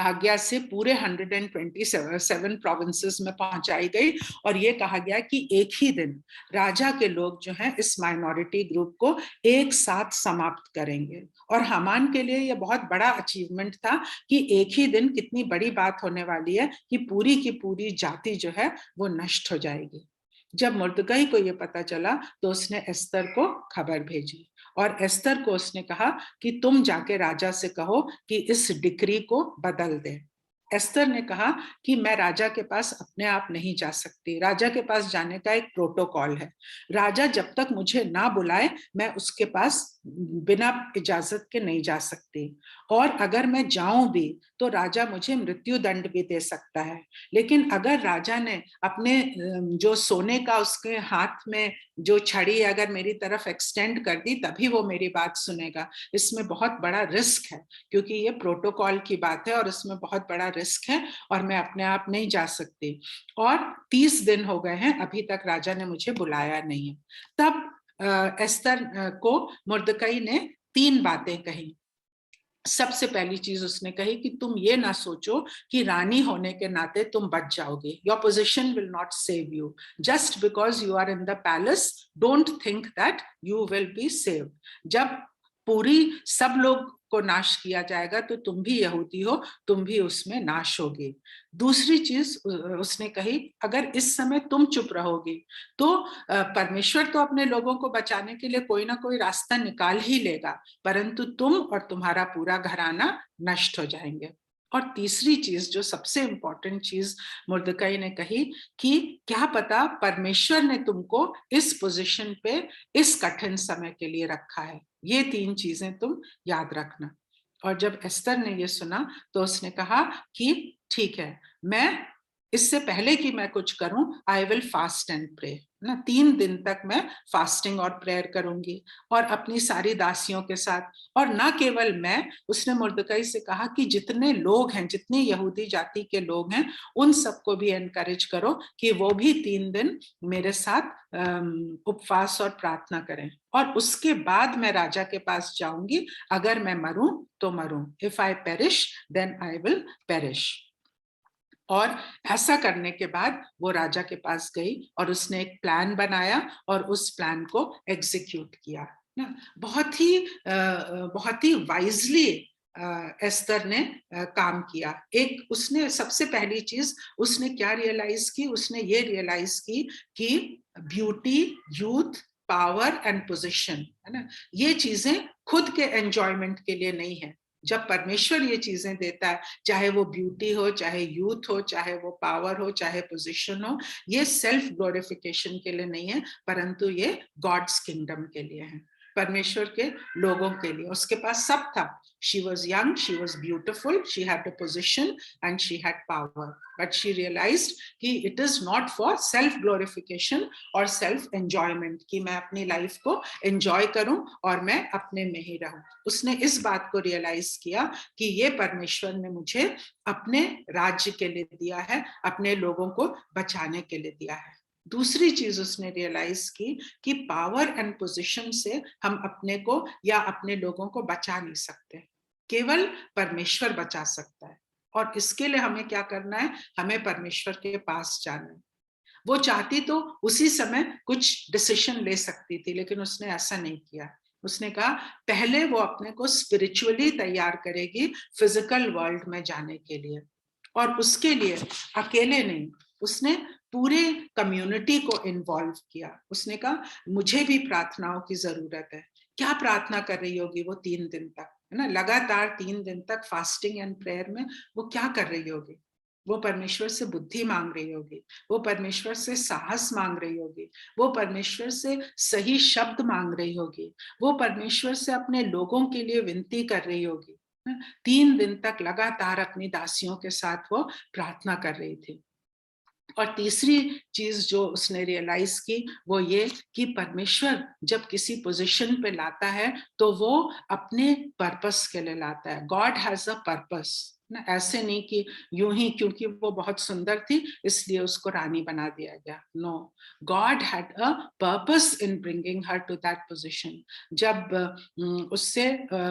आज्ञा से पूरे 127 प्रोविंसेस में पहुंचाई गई और ये कहा गया कि एक ही दिन राजा के लोग जो हैं इस माइनॉरिटी ग्रुप को एक साथ समाप्त करेंगे। और हामान के लिए ये बहुत बड़ा अचीवमेंट था कि एक ही दिन कितनी बड़ी बात होने वाली है कि पूरी की पूरी जाति जो है वो नष्ट हो जाएगी। जब मुर्दकई को ये पता चला तो उसने एस्तर को खबर भेजी और एस्तर को उसने कहा कि तुम जाके राजा से कहो कि इस डिक्री को बदल दे। एस्तर ने कहा कि मैं राजा के पास अपने आप नहीं जा सकती, राजा के पास जाने का एक प्रोटोकॉल है। राजा जब तक मुझे ना बुलाए मैं उसके पास बिना इजाजत के नहीं जा सकती, और अगर मैं जाऊं भी तो राजा मुझे मृत्यु दंड भी दे सकता है। लेकिन अगर राजा ने अपने जो सोने का उसके हाथ में जो छड़ी अगर मेरी तरफ एक्सटेंड कर दी तभी वो मेरी बात सुनेगा। इसमें बहुत बड़ा रिस्क है क्योंकि ये प्रोटोकॉल की बात है और इसमें बहुत बड़ा रिस्क है और मैं अपने आप नहीं जा सकती। और 30 दिन हो गए हैं, अभी तक राजा ने मुझे बुलाया नहीं है। तब एस्तर को मुर्दकई ने 3 बातें कही। सबसे पहली चीज उसने कही कि तुम ये ना सोचो कि रानी होने के नाते तुम बच जाओगे। Your position will not save you just because you are in the palace. Don't think that you will be saved. जब पूरी सब लोग को नाश किया जाएगा तो तुम भी यहूदी हो, तुम भी उसमें नाश होगी। दूसरी चीज उसने कही, अगर इस समय तुम चुप रहोगी तो परमेश्वर तो अपने लोगों को बचाने के लिए कोई ना कोई रास्ता निकाल ही लेगा, परंतु तुम और तुम्हारा पूरा घराना नष्ट हो जाएंगे। और तीसरी चीज जो सबसे इंपॉर्टेंट चीज मुर्दकाई ने कही कि क्या पता परमेश्वर ने तुमको इस पोजीशन पे इस कठिन समय के लिए रखा है, ये तीन चीजें तुम याद रखना। और जब एस्तर ने ये सुना तो उसने कहा कि ठीक है, मैं इससे पहले कि मैं कुछ करूं, I will fast and pray ना, 3 दिन तक मैं फास्टिंग और प्रेयर करूंगी और अपनी सारी दासियों के साथ। और ना केवल मैं, उसने मुर्दकाई से कहा कि जितने लोग हैं, जितने यहूदी जाति के लोग हैं, उन सबको भी एनकरेज करो कि वो भी 3 दिन मेरे साथ उपवास और प्रार्थना करें, और उसके बाद मैं राजा के पास जाऊंगी। अगर मैं मरूं तो मरूं, if I perish then I will perish. और ऐसा करने के बाद वो राजा के पास गई और उसने एक प्लान बनाया और उस प्लान को एग्जीक्यूट किया ना। बहुत ही वाइजली एस्तर ने काम किया। एक उसने सबसे पहली चीज उसने क्या रियलाइज की, उसने ये रियलाइज की कि beauty, youth, power and position, है ना, ये चीजें खुद के एंजॉयमेंट के लिए नहीं है। जब परमेश्वर ये चीजें देता है, चाहे वो ब्यूटी हो, चाहे यूथ हो, चाहे वो पावर हो, चाहे पोजीशन हो, ये सेल्फ ग्लोरिफिकेशन के लिए नहीं है, परंतु ये गॉड्स किंगडम के लिए है, परमेश्वर के लोगों के लिए। उसके पास सब था। She was young, she was beautiful, she had a position and she had power. But she realized कि it is not for self glorification और self enjoyment कि मैं अपनी लाइफ को enjoy करूं और मैं अपने में ही रहूं। उसने इस बात को रियलाइज किया कि ये परमेश्वर ने मुझे अपने राज्य के लिए दिया है, अपने लोगों को बचाने के लिए दिया है। दूसरी चीज उसने रियलाइज की कि पावर एंड पोजीशन से हम अपने को या अपने लोगों को बचा नहीं सकते, केवल परमेश्वर बचा सकता है। और इसके लिए हमें क्या करना है, हमें परमेश्वर के पास जाना है। वो चाहती तो उसी समय कुछ डिसीजन ले सकती थी, लेकिन उसने ऐसा नहीं किया। उसने कहा पहले वो अपने को स्पिरिचुअली तैयार करेगी फिजिकल वर्ल्ड में जाने के लिए, और उसके लिए अकेले नहीं, उसने पूरे कम्युनिटी को इन्वॉल्व किया। उसने कहा मुझे भी प्रार्थनाओं की जरूरत है। क्या प्रार्थना कर रही होगी वो 3 दिन तक, है ना, लगातार 3 दिन तक फास्टिंग एंड प्रेयर में वो क्या कर रही होगी? वो परमेश्वर से बुद्धि मांग रही होगी, वो परमेश्वर से साहस मांग रही होगी, वो परमेश्वर से सही शब्द मांग रही होगी, वो परमेश्वर से अपने लोगों के लिए विनती कर रही होगी। 3 दिन तक लगातार अपनी दासियों के साथ वो प्रार्थना कर रही थी। और तीसरी चीज जो उसने रियलाइज की वो ये कि परमेश्वर जब किसी पोजीशन पे लाता है तो वो अपने पर्पस के लिए लाता है। गॉड हैज अ पर्पस ना, ऐसे नहीं कि यूं ही क्योंकि वो बहुत सुंदर थी इसलिए उसको रानी बना दिया गया। No, God had a purpose in bringing her to that position. जब उससे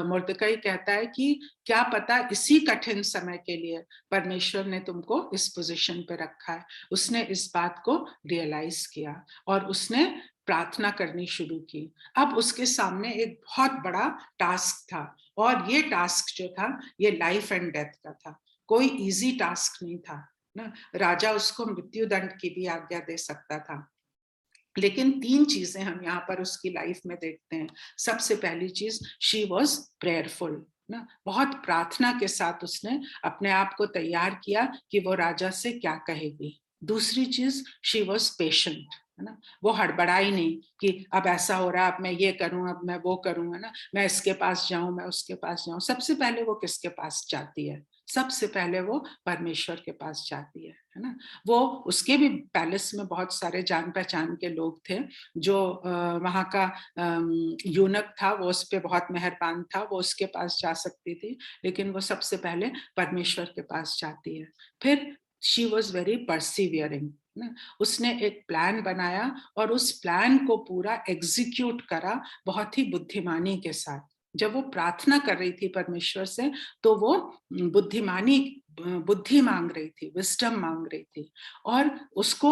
मुर्दकाई कहता है कि क्या पता इसी कठिन समय के लिए परमेश्वर ने तुमको इस पोजीशन पे रखा है, उसने इस बात को रियलाइज किया और उसने प्रार्थना करनी शुरू की। अब उसके सामने एक बहुत बड़ा टास्क था, और ये टास्क जो था ये लाइफ एंड डेथ का था, कोई इजी टास्क नहीं था ना। राजा उसको मृत्यु दंड की भी आज्ञा दे सकता था, लेकिन 3 चीजें हम यहाँ पर उसकी लाइफ में देखते हैं। सबसे पहली चीज, शी वॉज प्रेयरफुल ना, बहुत प्रार्थना के साथ उसने अपने आप को तैयार किया कि वो राजा से क्या कहेगी। दूसरी चीज, शी वॉज पेशेंट, है ना, वो हड़बड़ाई नहीं कि अब ऐसा हो रहा है, अब मैं ये करूं, अब मैं वो करूं, है ना, मैं इसके पास जाऊं, मैं उसके पास जाऊं। सबसे पहले वो किसके पास जाती है? सबसे पहले वो परमेश्वर के पास जाती है ना। वो उसके भी पैलेस में बहुत सारे जान पहचान के लोग थे, जो वहाँ का यूनक था वो उस पर बहुत मेहरबान था, वो उसके पास जा सकती थी, लेकिन वो सबसे पहले परमेश्वर के पास जाती है। फिर शी वॉज वेरी परसिवियरिंग ना, उसने एक प्लान बनाया और उस प्लान को पूरा एग्जीक्यूट करा बहुत ही बुद्धिमानी के साथ। जब वो प्रार्थना कर रही थी परमेश्वर से तो वो बुद्धि मांग रही थी, विस्डम मांग रही थी। और उसको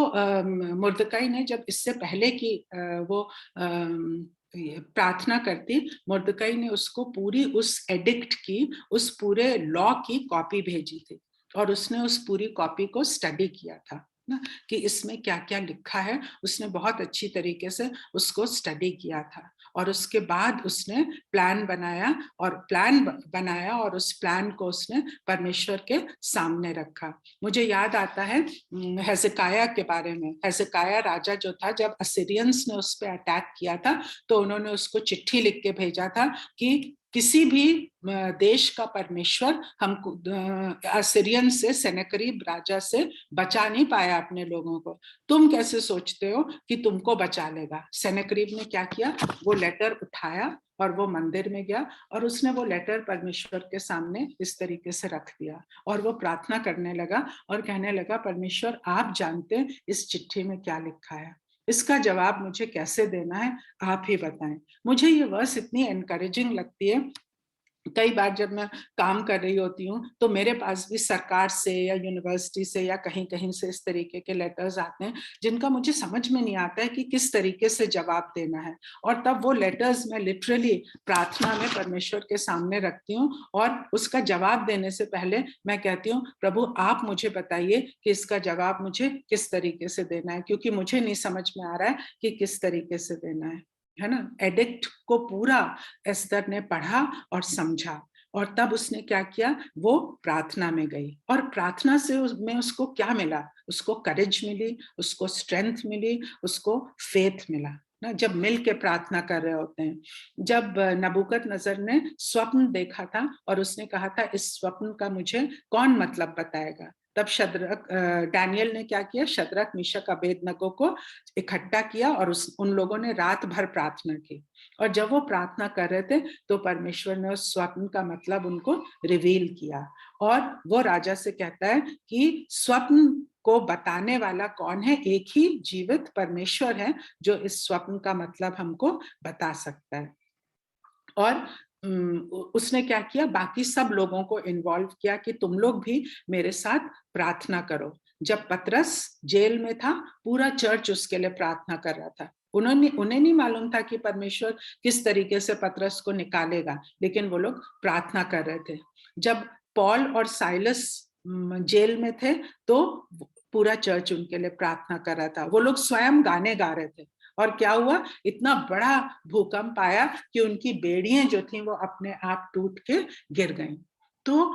मुर्दकाई ने जब इससे पहले कि वो प्रार्थना करती, मुर्दकई ने उसको पूरी उस एडिक्ट की, उस पूरे लॉ की कॉपी भेजी थी और उसने उस पूरी कॉपी को स्टडी किया था ना, कि इसमें क्या क्या लिखा है। उसने बहुत अच्छी तरीके से उसको स्टडी किया था और उसके बाद उसने प्लान बनाया और उस प्लान को उसने परमेश्वर के सामने रखा। मुझे याद आता है हेzekiah के बारे में। हेzekiah राजा जो था, जब असीरियंस ने उस पर अटैक किया था तो उन्होंने उसको चिट्ठी लिख के भेजा था कि किसी भी देश का परमेश्वर हमको असीरियन से, सेनेकरीब राजा से बचा नहीं पाया अपने लोगों को, तुम कैसे सोचते हो कि तुमको बचा लेगा। सेनेकरीब ने क्या किया, वो लेटर उठाया और वो मंदिर में गया और उसने वो लेटर परमेश्वर के सामने इस तरीके से रख दिया और वो प्रार्थना करने लगा और कहने लगा, परमेश्वर आप जानते हैं इस चिट्ठी में क्या लिखा है, इसका जवाब मुझे कैसे देना है, आप ही बताएं। मुझे ये वर्स इतनी एनकरेजिंग लगती है। कई बार जब मैं काम कर रही होती हूँ तो मेरे पास भी सरकार से या यूनिवर्सिटी से या कहीं कहीं से इस तरीके के लेटर्स आते हैं जिनका मुझे समझ में नहीं आता है कि किस तरीके से जवाब देना है। और तब वो लेटर्स मैं लिटरली प्रार्थना में परमेश्वर के सामने रखती हूँ और उसका जवाब देने से पहले मैं कहती हूँ, प्रभु आप मुझे बताइए कि इसका जवाब मुझे किस तरीके से देना है, क्योंकि मुझे नहीं समझ में आ रहा है कि किस तरीके से देना है ना। एडिक्ट को पूरा एस्थर ने पढ़ा और समझा और तब उसने क्या किया, वो प्रार्थना में गई और प्रार्थना से में उसको क्या मिला, उसको करेज मिली, उसको स्ट्रेंथ मिली, उसको फेथ मिला ना। जब मिल के प्रार्थना कर रहे होते हैं, जब नबूकदनेस्सर ने स्वप्न देखा था और उसने कहा था इस स्वप्न का मुझे कौन मतलब बताएगा, तब डैनियल ने क्या किया, शद्रक मिशक अबेदनगो को इकट्ठा किया और उन लोगों ने रात भर प्रार्थना की और जब वो प्रार्थना कर रहे थे तो परमेश्वर ने उस स्वप्न का मतलब उनको रिवील किया और वो राजा से कहता है कि स्वप्न को बताने वाला कौन है, एक ही जीवित परमेश्वर है जो इस स्वप्न का मतलब हमको बता सकता है। और उसने क्या किया, बाकी सब लोगों को इन्वॉल्व किया कि तुम लोग भी मेरे साथ प्रार्थना करो। जब पतरस जेल में था, पूरा चर्च उसके लिए प्रार्थना कर रहा था। उन्हें नहीं मालूम था कि परमेश्वर किस तरीके से पतरस को निकालेगा, लेकिन वो लोग प्रार्थना कर रहे थे। जब पॉल और साइलस जेल में थे तो पूरा चर्च उनके लिए प्रार्थना कर रहा था। वो लोग स्वयं गाने गा रहे थे और क्या हुआ, इतना बड़ा भूकंप आया कि उनकी बेड़ियां जो थी वो अपने आप टूट के गिर गईं। तो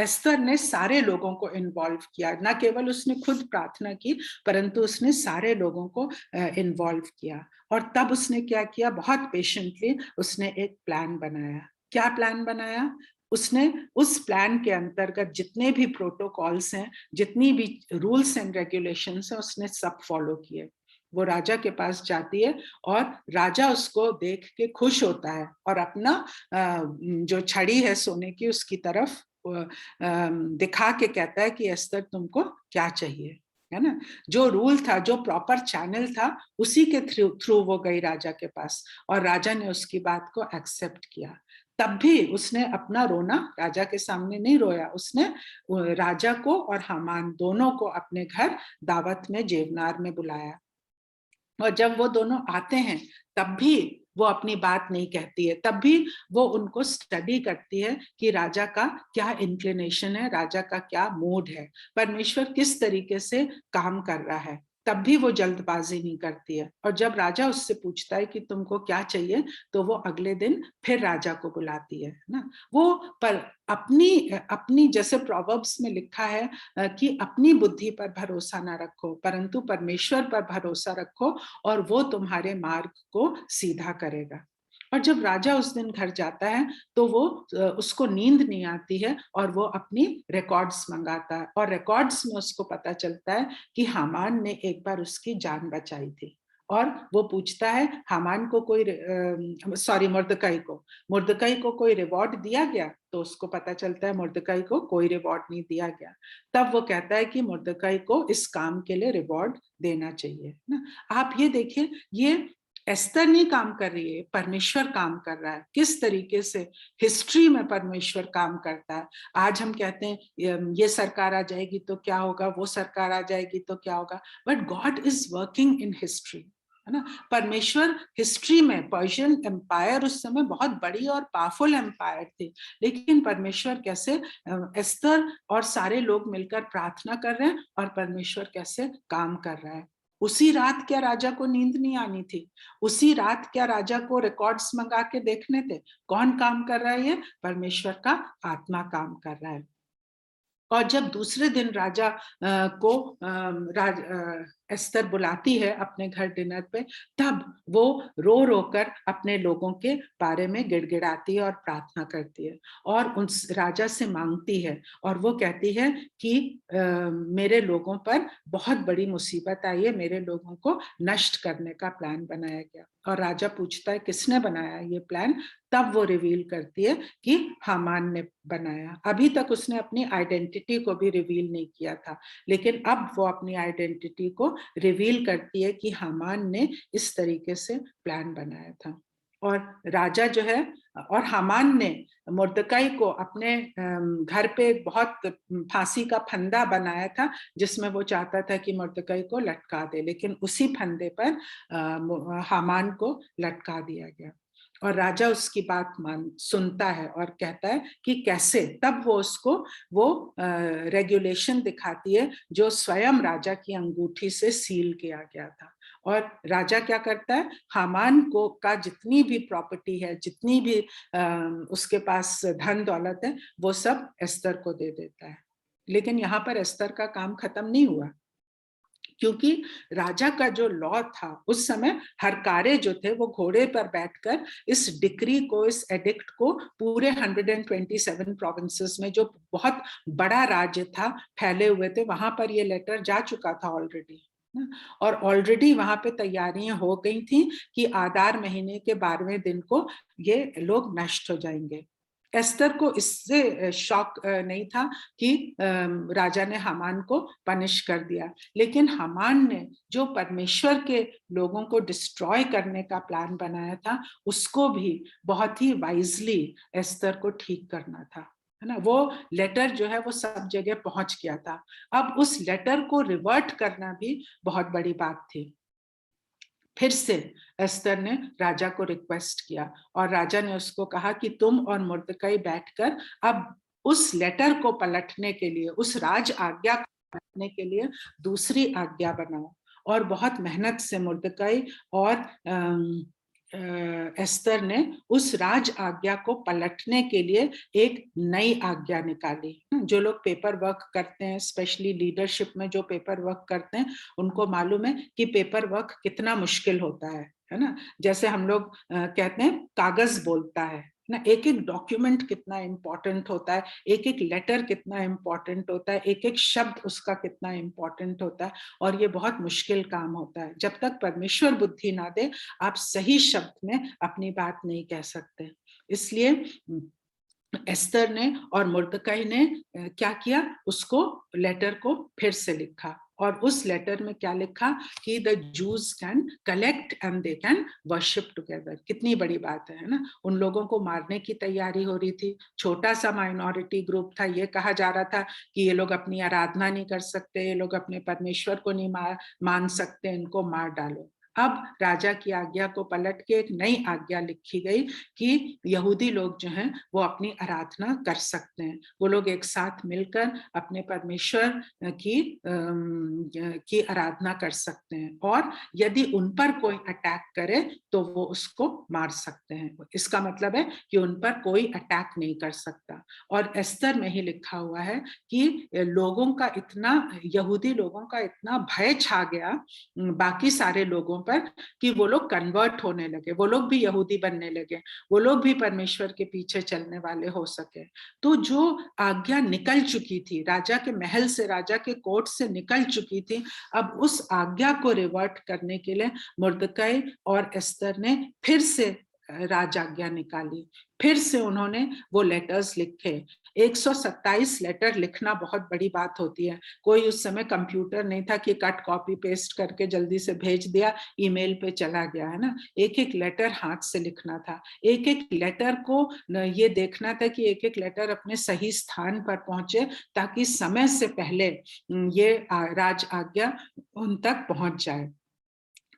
एस्थर ने सारे लोगों को इन्वॉल्व किया, ना केवल उसने खुद प्रार्थना की परंतु उसने सारे लोगों को इन्वॉल्व किया और तब उसने क्या किया, बहुत पेशेंटली उसने एक प्लान बनाया। क्या प्लान बनाया, उसने उस प्लान के अंतर्गत जितने भी प्रोटोकॉल्स हैं, जितनी भी रूल्स एंड रेगुलेशंस हैं, उसने सब फॉलो किए। वो राजा के पास जाती है और राजा उसको देख के खुश होता है और अपना जो छड़ी है सोने की उसकी तरफ दिखा के कहता है कि एस्थर तुमको क्या चाहिए, है ना। जो रूल था, जो प्रॉपर चैनल था, उसी के थ्रू वो गई राजा के पास और राजा ने उसकी बात को एक्सेप्ट किया। तब भी उसने अपना रोना राजा के सामने नहीं रोया, उसने राजा को और हामान दोनों को अपने घर दावत में जेवनार में बुलाया और जब वो दोनों आते हैं तब भी वो अपनी बात नहीं कहती है, तब भी वो उनको स्टडी करती है कि राजा का क्या इंक्लिनेशन है, राजा का क्या मूड है, परमेश्वर किस तरीके से काम कर रहा है। तब भी वो जल्दबाजी नहीं करती है और जब राजा उससे पूछता है कि तुमको क्या चाहिए तो वो अगले दिन फिर राजा को बुलाती है ना। वो पर अपनी जैसे प्रोवर्ब्स में लिखा है कि अपनी बुद्धि पर भरोसा ना रखो परंतु परमेश्वर पर भरोसा रखो और वो तुम्हारे मार्ग को सीधा करेगा। और जब राजा उस दिन घर जाता है तो वो उसको नींद नहीं आती है और वो अपनी रिकॉर्ड्स मंगाता है और रिकॉर्ड्स में उसको पता चलता है कि हामान ने एक बार उसकी जान बचाई थी और वो पूछता है हामान को मुर्दकई को कोई रिवॉर्ड दिया गया, तो उसको पता चलता है मुर्दकई को कोई रिवॉर्ड नहीं दिया गया। तब वो कहता है कि मुर्दकई को इस काम के लिए रिवॉर्ड देना चाहिए ना। आप ये देखिए, ये एस्थर नहीं काम कर रही है, परमेश्वर काम कर रहा है। किस तरीके से हिस्ट्री में परमेश्वर काम करता है। आज हम कहते हैं ये सरकार आ जाएगी तो क्या होगा, वो सरकार आ जाएगी तो क्या होगा, but God is working in history. है ना। परमेश्वर हिस्ट्री में, पर्शियन एम्पायर उस समय बहुत बड़ी और पावरफुल एम्पायर थी, लेकिन परमेश्वर कैसे एस्तर और सारे लोग मिलकर प्रार्थना कर रहे हैं और परमेश्वर कैसे काम कर रहा है। उसी रात क्या राजा को नींद नहीं आनी थी? उसी रात क्या राजा को रिकॉर्ड्स मंगा के देखने थे? कौन काम कर रहा है? ये परमेश्वर का आत्मा काम कर रहा है। और जब दूसरे दिन राजा को एस्तर बुलाती है अपने घर डिनर पे, तब वो रो रो कर अपने लोगों के बारे में गिड़गिड़ाती है और प्रार्थना करती है और उन राजा से मांगती है, और वो कहती है कि मेरे लोगों पर बहुत बड़ी मुसीबत आई है, मेरे लोगों को नष्ट करने का प्लान बनाया गया। और राजा पूछता है किसने बनाया ये प्लान? तब वो रिवील करती है कि हामान ने बनाया। अभी तक उसने अपनी आइडेंटिटी को भी रिवील नहीं किया था, लेकिन अब वो अपनी आइडेंटिटी को रिवील करती है कि हामान ने इस तरीके से प्लान बनाया था। और राजा जो है, और हामान ने मुर्दकाई को अपने घर पे बहुत फांसी का फंदा बनाया था, जिसमें वो चाहता था कि मुर्दकाई को लटका दे, लेकिन उसी फंदे पर हामान को लटका दिया गया। और राजा उसकी बात सुनता है और कहता है कि कैसे। तब वो उसको वो रेगुलेशन दिखाती है जो स्वयं राजा की अंगूठी से सील किया गया था। और राजा क्या करता है? हामान को का जितनी भी प्रॉपर्टी है, जितनी भी उसके पास धन दौलत है, वो सब एस्तर को दे देता है। लेकिन यहाँ पर एस्तर का काम खत्म नहीं हुआ, क्योंकि राजा का जो लॉ था उस समय, हरकारे जो थे वो घोड़े पर बैठकर इस डिक्री को, इस एडिक्ट को पूरे 127 प्रोविंसेस में, जो बहुत बड़ा राज्य था, फैले हुए थे, वहां पर ये लेटर जा चुका था ऑलरेडी। और ऑलरेडी वहां पे तैयारियां हो गई थी कि आदार महीने के 12वें दिन को ये लोग नष्ट हो जाएंगे। एस्तर को इससे शॉक नहीं था कि राजा ने हामान को पनिश कर दिया, लेकिन हामान ने जो परमेश्वर के लोगों को डिस्ट्रॉय करने का प्लान बनाया था, उसको भी बहुत ही वाइजली एस्तर को ठीक करना था, है ना। वो लेटर जो है वो सब जगह पहुंच गया था। अब उस लेटर को रिवर्ट करना भी बहुत बड़ी बात थी। फिर से एस्तर ने राजा को रिक्वेस्ट किया और राजा ने उसको कहा कि तुम और मुर्दकाई बैठकर अब उस लेटर को पलटने के लिए, उस राज आज्ञा को पलटने के लिए दूसरी आज्ञा बनाओ। और बहुत मेहनत से मुर्दकाई और एस्तर ने उस राज आज्ञा को पलटने के लिए एक नई आज्ञा निकाली। जो लोग पेपर वर्क करते हैं, स्पेशली लीडरशिप में जो पेपर वर्क करते हैं, उनको मालूम है कि पेपर वर्क कितना मुश्किल होता है ना। जैसे हम लोग कहते हैं कागज बोलता है ना, एक एक डॉक्यूमेंट कितना इंपॉर्टेंट होता है, एक एक लेटर कितना इंपॉर्टेंट होता है, एक एक शब्द उसका कितना इंपॉर्टेंट होता है, और ये बहुत मुश्किल काम होता है। जब तक परमेश्वर बुद्धि ना दे, आप सही शब्द में अपनी बात नहीं कह सकते। इसलिए एस्तर ने और मुर्दकाई ने क्या किया? उसको लेटर को फिर से लिखा, और उस लेटर में क्या लिखा कि the Jews can collect and they can worship together. कितनी बड़ी बात है ना। उन लोगों को मारने की तैयारी हो रही थी, छोटा सा माइनॉरिटी ग्रुप था, ये कहा जा रहा था कि ये लोग अपनी आराधना नहीं कर सकते, ये लोग अपने परमेश्वर को नहीं मान सकते, इनको मार डालो। अब राजा की आज्ञा को पलट के एक नई आज्ञा लिखी गई कि यहूदी लोग जो हैं वो अपनी आराधना कर सकते हैं, वो लोग एक साथ मिलकर अपने परमेश्वर की आराधना कर सकते हैं, और यदि उन पर कोई अटैक करे तो वो उसको मार सकते हैं। इसका मतलब है कि उन पर कोई अटैक नहीं कर सकता। और एस्तर में ही लिखा हुआ है कि लोगों का इतना, यहूदी लोगों का इतना भय छा गया बाकी सारे लोगों पर कि वो लोग कन्वर्ट होने लगे, वो लोग भी यहूदी बनने लगे, वो लोग भी परमेश्वर के पीछे चलने वाले हो सके। तो जो आज्ञा निकल चुकी थी राजा के महल से, राजा के कोर्ट से निकल चुकी थी, अब उस आज्ञा को रिवर्ट करने के लिए मुर्दकाई और एस्तर ने फिर से राज आज्ञा निकाली। फिर से उन्होंने वो लेटर्स लिखे। 127 लेटर लिखना बहुत बड़ी बात होती है। कोई उस समय कंप्यूटर नहीं था कि कट कॉपी पेस्ट करके जल्दी से भेज दिया, ईमेल पे चला गया, है ना। एक एक लेटर हाथ से लिखना था, एक एक लेटर को ये देखना था कि एक एक लेटर अपने सही स्थान पर पहुंचे, ताकि समय से पहले ये राज आज्ञा उन तक पहुंच जाए।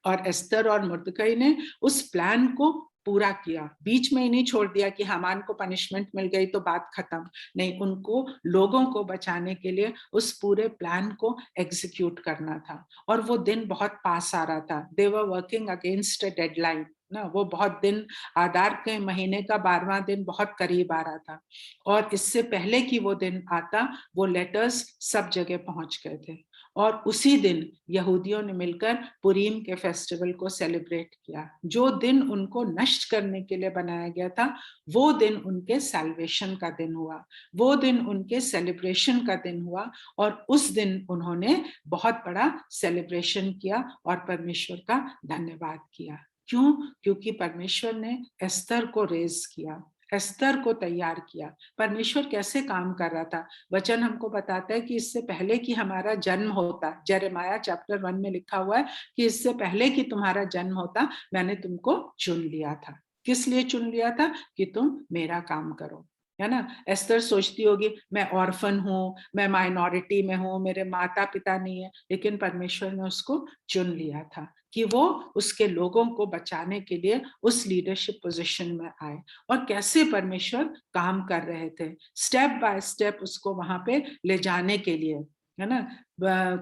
और एस्तर और मुर्दकई ने उस प्लान को पूरा किया, बीच में ही नहीं छोड़ दिया कि हामान को पनिशमेंट मिल गई तो बात खत्म, नहीं, उनको लोगों को बचाने के लिए उस पूरे प्लान को एग्जीक्यूट करना था। और वो दिन बहुत पास आ रहा था, they were working against a deadline ना, वो बहुत दिन, आदार के महीने का 12वां दिन बहुत करीब आ रहा था, और इससे पहले कि वो दिन आता वो लेटर्स सब जगह पहुंच गए थे। और उसी दिन यहूदियों ने मिलकर पुरीम के फेस्टिवल को सेलिब्रेट किया। जो दिन उनको नष्ट करने के लिए बनाया गया था, वो दिन उनके सैल्वेशन का दिन हुआ, वो दिन उनके सेलिब्रेशन का दिन हुआ, और उस दिन उन्होंने बहुत बड़ा सेलिब्रेशन किया और परमेश्वर का धन्यवाद किया। क्यों? क्योंकि परमेश्वर ने एस्तर को रेज किया, एस्तर को तैयार किया। परमेश्वर कैसे काम कर रहा था? वचन हमको बताता है कि इससे पहले कि हमारा जन्म होता, यिर्मयाह चैप्टर 1 में लिखा हुआ है कि इससे पहले कि तुम्हारा जन्म होता मैंने तुमको चुन लिया था। किस लिए चुन लिया था? कि तुम मेरा काम करो, है ना। एस्तर सोचती होगी मैं ऑर्फन हूँ, मैं माइनॉरिटी में हूँ, मेरे माता पिता नहीं है, लेकिन परमेश्वर ने उसको चुन लिया था कि वो उसके लोगों को बचाने के लिए उस लीडरशिप पोजीशन में आए। और कैसे परमेश्वर काम कर रहे थे, स्टेप बाय स्टेप उसको वहां पे ले जाने के लिए, है ना।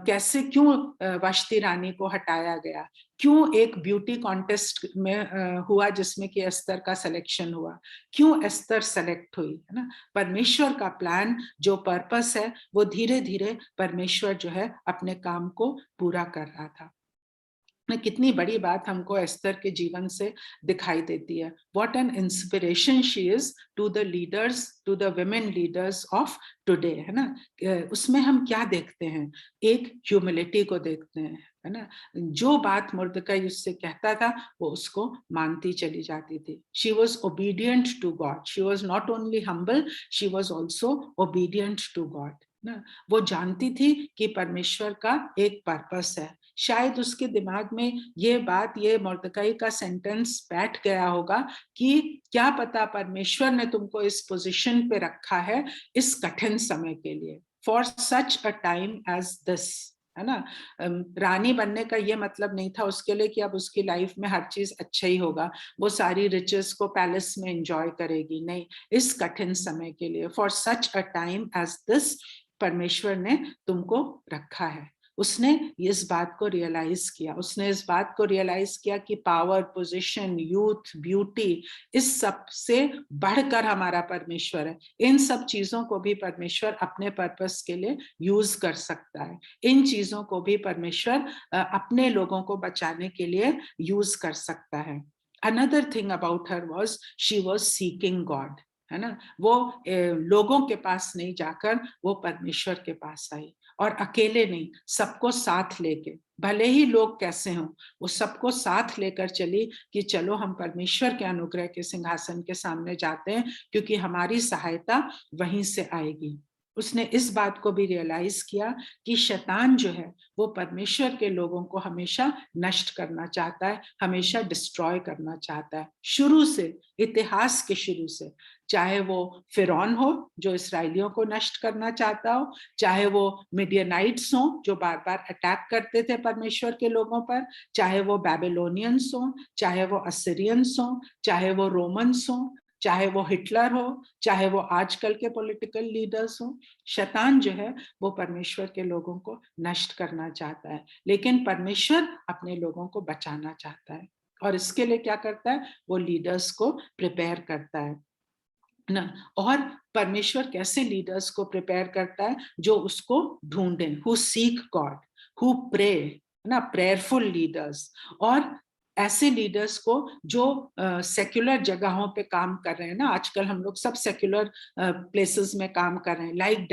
कैसे, क्यों वाष्टी रानी को हटाया गया, क्यों एक ब्यूटी कॉन्टेस्ट में हुआ जिसमें कि एस्तर का सिलेक्शन हुआ, क्यों एस्तर सेलेक्ट हुई, है ना। परमेश्वर का प्लान, जो पर्पस है, वो धीरे धीरे परमेश्वर जो है अपने काम को पूरा कर रहा था। कितनी बड़ी बात हमको एस्तर के जीवन से दिखाई देती है। What an inspiration she is to the leaders, to the women leaders of today, है ना। उसमें हम क्या देखते हैं? एक ह्यूमिलिटी को देखते हैं, है ना। जो बात मुर्दकई उससे कहता था वो उसको मानती चली जाती थी। She was obedient to God. She was not only humble, she was also obedient to God. ना, वो जानती थी कि परमेश्वर का एक पर्पस है। शायद उसके दिमाग में ये बात, ये मुर्दकई का सेंटेंस बैठ गया होगा कि क्या पता परमेश्वर ने तुमको इस पोजीशन पे रखा है इस कठिन समय के लिए, for such a time as this, है ना। रानी बनने का ये मतलब नहीं था उसके लिए कि अब उसकी लाइफ में हर चीज अच्छा ही होगा, वो सारी रिचेस को पैलेस में एंजॉय करेगी, नहीं, इस कठिन समय के लिए, for such a time as this परमेश्वर ने तुमको रखा है। उसने इस बात को रियलाइज किया, उसने इस बात को रियलाइज किया कि पावर, पोजीशन, यूथ, ब्यूटी, इस सब से बढ़कर हमारा परमेश्वर है। इन सब चीजों को भी परमेश्वर अपने पर्पस के लिए यूज कर सकता है। इन चीजों को भी परमेश्वर अपने लोगों को बचाने के लिए यूज कर सकता है। Another thing about her was she was seeking God, है ना। वो लोगों के पास नहीं जाकर वो परमेश्वर के पास आई, और अकेले नहीं, सबको साथ लेके, भले ही लोग कैसे हों, वो सबको साथ लेकर चली कि चलो हम परमेश्वर के अनुग्रह के सिंहासन के सामने जाते हैं, क्योंकि हमारी सहायता वहीं से आएगी। उसने इस बात को भी रियलाइज किया कि शैतान जो है वो परमेश्वर के लोगों को हमेशा नष्ट करना चाहता है, हमेशा डिस्ट्रॉय करना चाहता है। शुरू से, इतिहास के शुरू से, चाहे वो फिरौन हो जो इसराइलियों को नष्ट करना चाहता हो, चाहे वो मिडियनाइट्स हो जो बार बार अटैक करते थे परमेश्वर के लोगों पर, चाहे वो बैबिलोनियंस हो, चाहे वो असीरियंस हो, चाहे वो रोमन्स हो, चाहे वो हिटलर हो, चाहे वो आजकल के पॉलिटिकल लीडर्स हो, शैतान जो है वो परमेश्वर के लोगों को नष्ट करना चाहता है, लेकिन परमेश्वर अपने लोगों को बचाना चाहता है। और इसके लिए क्या करता है? वो लीडर्स को प्रिपेयर करता है ना। और परमेश्वर कैसे लीडर्स को प्रिपेयर करता है? जो उसको ढूंढें, who seek God, who pray, ना, प्रेयरफुल लीडर्स। और ऐसे लीडर्स को जो सेक्युलर जगहों पे काम कर रहे हैं ना, आजकल हम लोग सब सेक्युलर प्लेसेस में काम कर रहे हैं, लाइक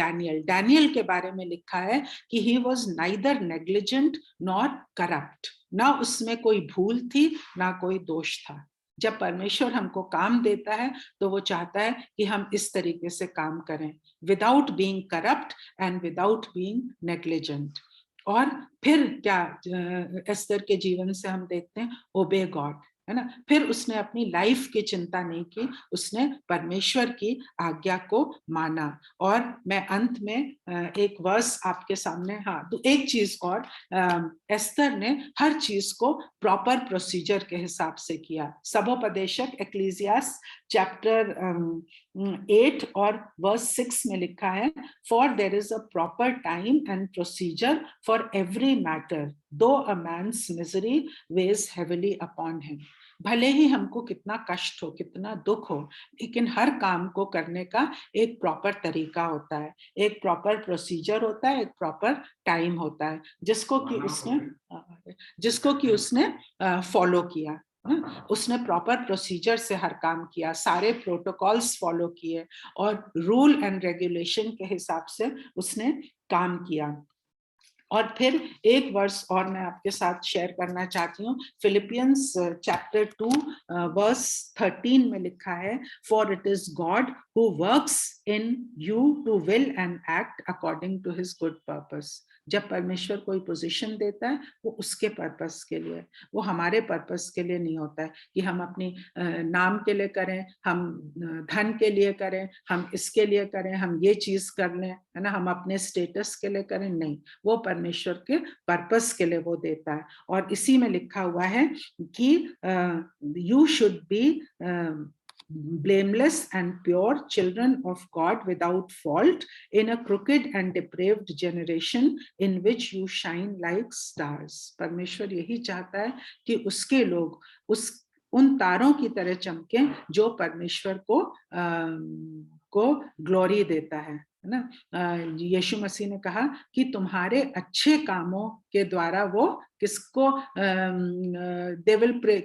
डैनियल के बारे में लिखा है कि he was neither negligent nor corrupt, ना उसमें कोई भूल थी ना कोई दोष था। जब परमेश्वर हमको काम देता है तो वो चाहता है कि हम इस तरीके से काम करें, without being corrupt and without being negligent. और फिर क्या एस्तर के जीवन से हम देखते हैं? ओबे गॉड, है ना। फिर उसने अपनी लाइफ की चिंता नहीं की, उसने परमेश्वर की आज्ञा को माना। और मैं अंत में एक वर्स आपके सामने, हाँ एक चीज और, एस्तर ने हर चीज को प्रॉपर प्रोसीजर के हिसाब से किया। सबोपदेशक एक्लीसियास चैप्टर 8 और वर्स 6 में लिखा है, for there is a proper time and procedure for every matter, though a man's misery weighs heavily upon him. भले ही हमको कितना कष्ट हो, कितना दुख हो, लेकिन हर काम को करने का एक प्रॉपर तरीका होता है, एक प्रॉपर प्रोसीजर होता है, एक प्रॉपर टाइम होता है, जिसको कि उसने फॉलो किया। उसने प्रॉपर प्रोसीजर से हर काम किया, सारे प्रोटोकॉल्स फॉलो किए और रूल एंड रेगुलेशन के हिसाब से उसने काम किया। और फिर एक वर्स और मैं आपके साथ शेयर करना चाहती हूँ। फिलिपियंस चैप्टर 2 वर्स 13 में लिखा है, for it is God who works in you to will and act according to his good purpose. जब परमेश्वर कोई पोजीशन देता है वो उसके पर्पस के लिए, वो हमारे पर्पस के लिए नहीं होता है कि हम अपनी नाम के लिए करें, हम धन के लिए करें, हम इसके लिए करें, हम ये चीज कर लें, है ना, हम अपने स्टेटस के लिए करें, नहीं, वो परमेश्वर के पर्पस के लिए वो देता है। और इसी में लिखा हुआ है कि you should be blameless and pure children of God without fault in a crooked and depraved generation in which you shine like stars। परमेश्वर यही चाहता है कि उसके लोग उन तारों की तरह चमके जो परमेश्वर को ग्लोरी देता है ना। यीशु मसीह ने कहा कि तुम्हारे अच्छे कामों के द्वारा वो किसको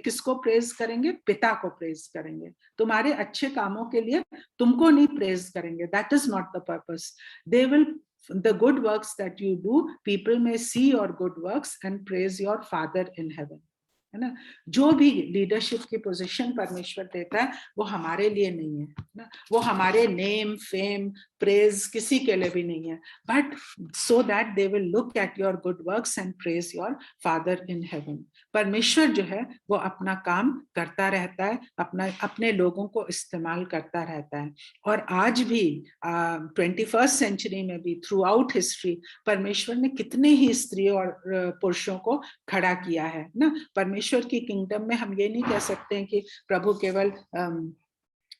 किसको प्रेज करेंगे? पिता को प्रेज करेंगे। तुम्हारे अच्छे कामों के लिए तुमको नहीं प्रेज करेंगे, that is not the purpose. They will the good works that you do, people may see your good works and praise your Father in heaven, है ना। जो भी लीडरशिप की पोजीशन परमेश्वर देता है वो हमारे लिए नहीं है ना, वो हमारे नेम फेम प्रेज किसी के लिए भी नहीं है, but so that they will look at your good works and praise your father in heaven. परमेश्वर जो है वो अपना काम करता रहता है, अपने लोगों को इस्तेमाल करता रहता है। और आज भी 21st सेंचुरी में भी थ्रू आउट हिस्ट्री परमेश्वर ने कितने ही स्त्रियों और पुरुषों को खड़ा किया है ना। परमेश्वर की किंगडम में हम ये नहीं कह सकते हैं कि प्रभु केवल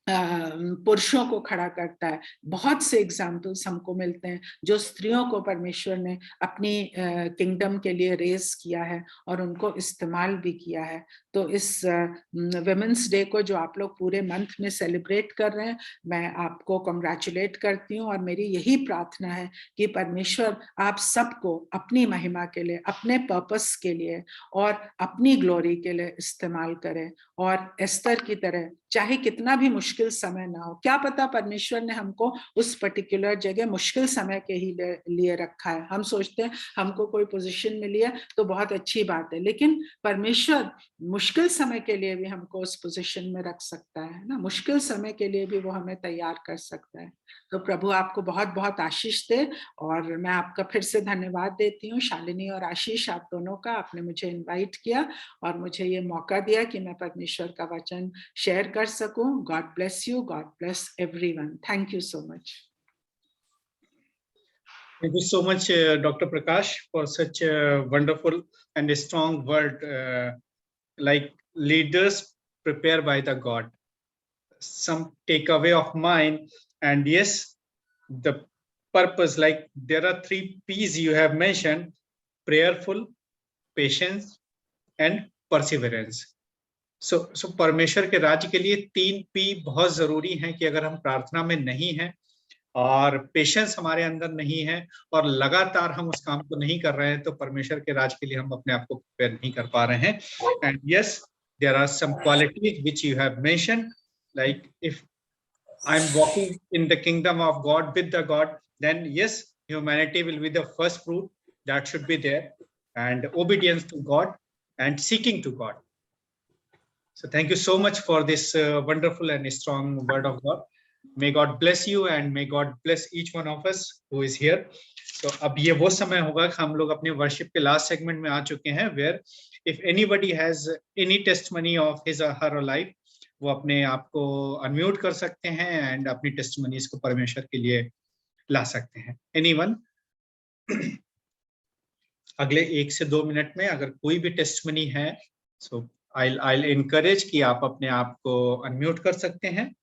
पुरुषों को खड़ा करता है। बहुत से एग्जाम्पल्स हमको मिलते हैं जो स्त्रियों को परमेश्वर ने अपनी किंगडम के लिए रेज किया है और उनको इस्तेमाल भी किया है। तो इस विमेंस डे को जो आप लोग पूरे मंथ में सेलिब्रेट कर रहे हैं, मैं आपको कंग्रेचुलेट करती हूँ और मेरी यही प्रार्थना है कि परमेश्वर आप सबको अपनी महिमा के लिए, अपने पर्पस के लिए और अपनी ग्लोरी के लिए इस्तेमाल करें। और एस्तर की तरह चाहे कितना भी मुश्किल समय ना हो, क्या पता परमेश्वर ने हमको उस पर्टिकुलर जगह मुश्किल समय के ही लिए रखा है। हम सोचते हैं हमको कोई पोजीशन मिली है तो बहुत अच्छी बात है, लेकिन परमेश्वर मुश्किल समय के लिए भी हमको उस पोजीशन में रख सकता है ना, मुश्किल समय के लिए भी वो हमें तैयार कर सकता है। तो प्रभु आपको बहुत बहुत आशीष दे। और मैं आपका फिर से धन्यवाद देती हूँ, शालिनी और आशीष, आप दोनों का, आपने मुझे इनवाइट किया और मुझे ये मौका दिया कि मैं परमेश्वर का वचन शेयर कर सकूं। God bless you, God bless everyone. Thank you so much. Thank you so much, Dr. Prakash, for such a wonderful and a strong word. Like leaders prepare by the God. Some takeaway of mine, and yes, the purpose. Like there are 3 P's you have mentioned: prayerful, patience, and perseverance. So परमेश्वर के राज्य के लिए 3 P बहुत जरूरी हैं कि अगर हम प्रार्थना में नहीं हैं और पेशेंस हमारे अंदर नहीं है और लगातार हम उस काम को नहीं कर रहे हैं, तो परमेश्वर के राज के लिए हम अपने आप को प्रिपेयर नहीं कर पा रहे हैं। And yes, there are some qualities which you have mentioned, like if I am walking in the kingdom of God with the God, then yes, humanity will be the first fruit that should be there, and obedience to God and seeking to God. So thank you so much for this wonderful and strong word of God. May God bless you and may God bless each one of us who is here. तो अब ये वो समय होगा कि हम लोग अपने वर्शिप के लास्ट सेगमेंट में आ चुके हैं, where if anybody has any testimony of his और हर लाइफ, वो अपने आप को अनम्यूट कर सकते हैं एंड अपनी टेस्टमनीज को परमेश्वर के लिए ला सकते हैं। एनीवन? अगले 1 से 2 मिनट में अगर कोई भी टेस्टमनी है, सो I'll encourage कि आप अपने आप को अनम्यूट कर सकते हैं।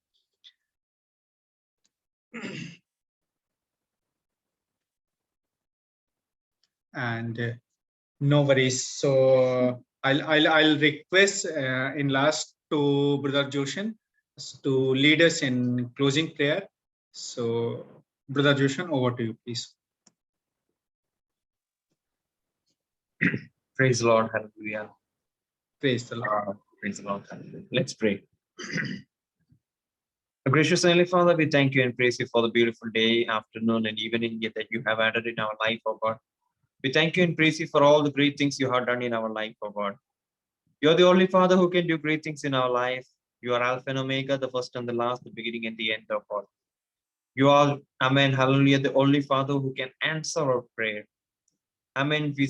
And no worries. So I'll request in last to Brother Joshan to lead us in closing prayer. So Brother Joshan, over to you, please. Praise the Lord, hallelujah. Praise the Lord. Praise the Lord, hallelujah. Let's pray. Gracious Heavenly Father, we thank you and praise you for the beautiful day, afternoon, and evening that you have added in our life, oh God. We thank you and praise you for all the great things you have done in our life, oh God. You're the only Father who can do great things in our life. You are Alpha and Omega, the first and the last, the beginning and the end, oh God. You are, amen, hallelujah, the only Father who can answer our prayer. Amen. We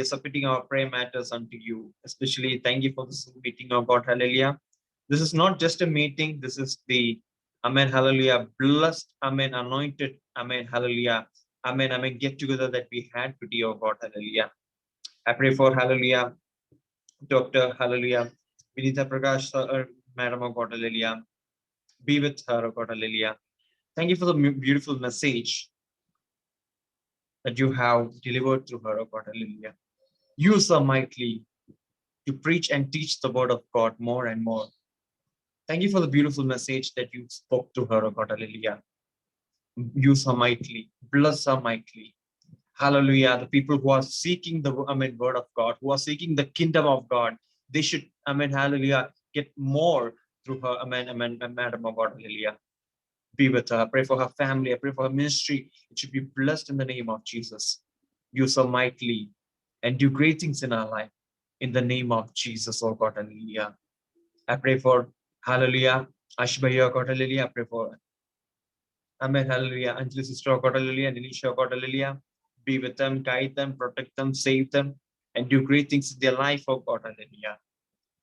are submitting our prayer matters unto you. Especially thank you for this meeting, oh God, hallelujah. This is not just a meeting. This is the, amen, hallelujah, blessed, amen, anointed, amen, hallelujah, amen, amen, get together that we had today, oh God, hallelujah. I pray for, hallelujah, Dr. Hallelujah, Vinita Prakash, Madam, oh God, hallelujah. Be with her, oh God, hallelujah. Thank you for the beautiful message that you have delivered through her, oh God, hallelujah. Use her mightily to preach and teach the word of God more and more. Thank you for the beautiful message that you spoke to her, oh God, hallelujah. Use her mightily, bless her mightily. Hallelujah. The people who are seeking the, word of God, who are seeking the kingdom of God, they should, hallelujah, get more through her, Madam of God, hallelujah. Be with her. I pray for her family. I pray for her ministry. It should be blessed in the name of Jesus. Use her mightily and do great things in our life. In the name of Jesus, oh God, hallelujah. I pray for, hallelujah, Ashbaya, God, hallelujah. I pray for, amen, hallelujah, Anjali sister, God, hallelujah, Nilisha, God, hallelujah. Be with them, guide them, protect them, save them, and do great things in their life, oh God, hallelujah.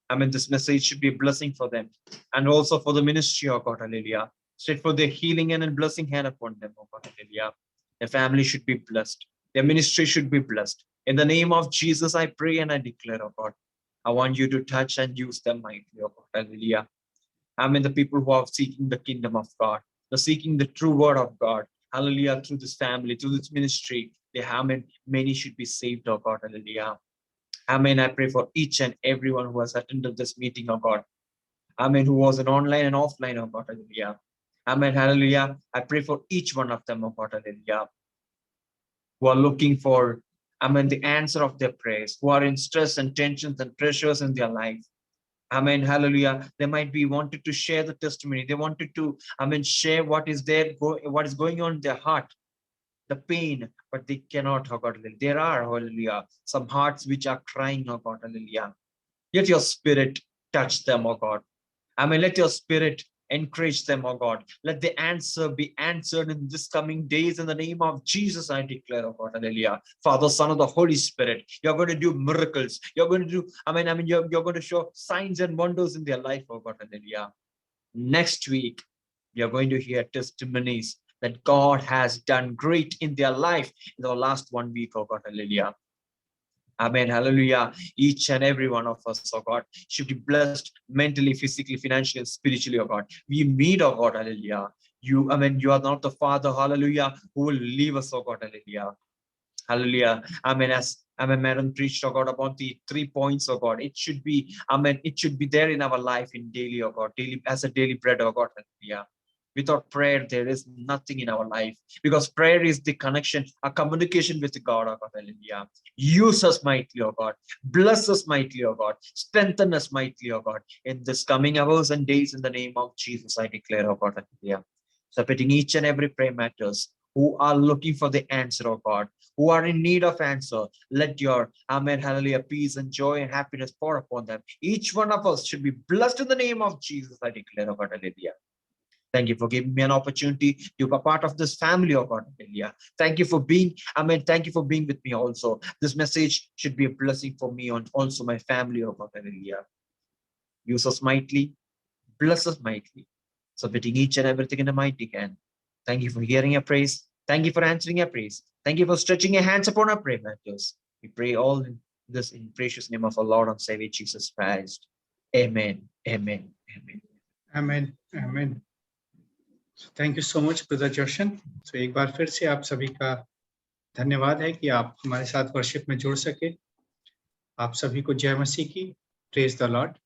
Amen. This message should be a blessing for them and also for the ministry, oh God, hallelujah. Straight for their healing and a blessing hand upon them, oh God, hallelujah. Their family should be blessed. Their ministry should be blessed. In the name of Jesus, I pray and I declare, oh God, I want you to touch and use them mightily, oh God, hallelujah. Amen. The people who are seeking the kingdom of God, they're seeking the true word of God, hallelujah, through this family, through this ministry, they, amen, many should be saved, oh God, hallelujah. Amen. I pray for each and everyone who has attended this meeting, oh God. Amen. Who was an online and offline, oh God, hallelujah. Amen. Hallelujah. I pray for each one of them, oh God, hallelujah. Who are looking for, amen, the answer of their prayers, who are in stress and tensions and pressures in their life. Amen. Hallelujah. They might be wanted to share the testimony. They wanted to, amen, share what is there, what is going on in their heart, the pain, but they cannot, oh God, hallelujah. There are, hallelujah, some hearts which are crying, oh God, hallelujah. Let your spirit touch them, oh God. Amen. Let your spirit encourage them, oh God. Let the answer be answered in this coming days. In the name of Jesus, I declare, oh God, hallelujah. Father, Son, of the Holy Spirit, you're going to do miracles. You're going to do, you're going to show signs and wonders in their life, oh God, hallelujah. Next week, you're going to hear testimonies that God has done great in their life in the last 1 week, oh God, hallelujah. Amen, hallelujah. Each and every one of us, oh God, should be blessed mentally, physically, financially, and spiritually, oh God. We meet, oh God, hallelujah. You are not the Father, hallelujah, who will leave us, oh God, hallelujah. Hallelujah. Amen. As Madam preached, oh God, about the 3 points, oh God. It should be, amen, it should be there in our life in daily, oh God, daily, as a daily bread, oh God, hallelujah. Without prayer, there is nothing in our life, because prayer is the connection, a communication with God, oh God, hallelujah. Use us mightily, oh God. Bless us mightily, oh God. Strengthen us mightily, oh God. In this coming hours and days, in the name of Jesus, I declare, oh God, hallelujah. Submitting each and every prayer matters, who are looking for the answer, oh God, who are in need of answer. Let your, amen, hallelujah, peace and joy and happiness pour upon them. Each one of us should be blessed in the name of Jesus, I declare, oh God, hallelujah. Thank you for giving me an opportunity to be a part of this family, oh God. Hallelujah. Thank you for being, thank you for being with me also. This message should be a blessing for me and also my family, oh God. Hallelujah. Use us mightily, bless us mightily, submitting each and everything in the mighty hand. Thank you for hearing our praise. Thank you for answering our praise. Thank you for stretching your hands upon our prayer matters. We pray all in this in precious name of our Lord and Savior Jesus Christ. Amen. Amen. Amen. Amen. Amen. So thank you so much, Brother Joshan. So एक बार फिर से आप सभी का धन्यवाद है कि आप हमारे साथ वर्शिप में जुड़ सके। आप सभी को जय मसीह की। Praise the Lord.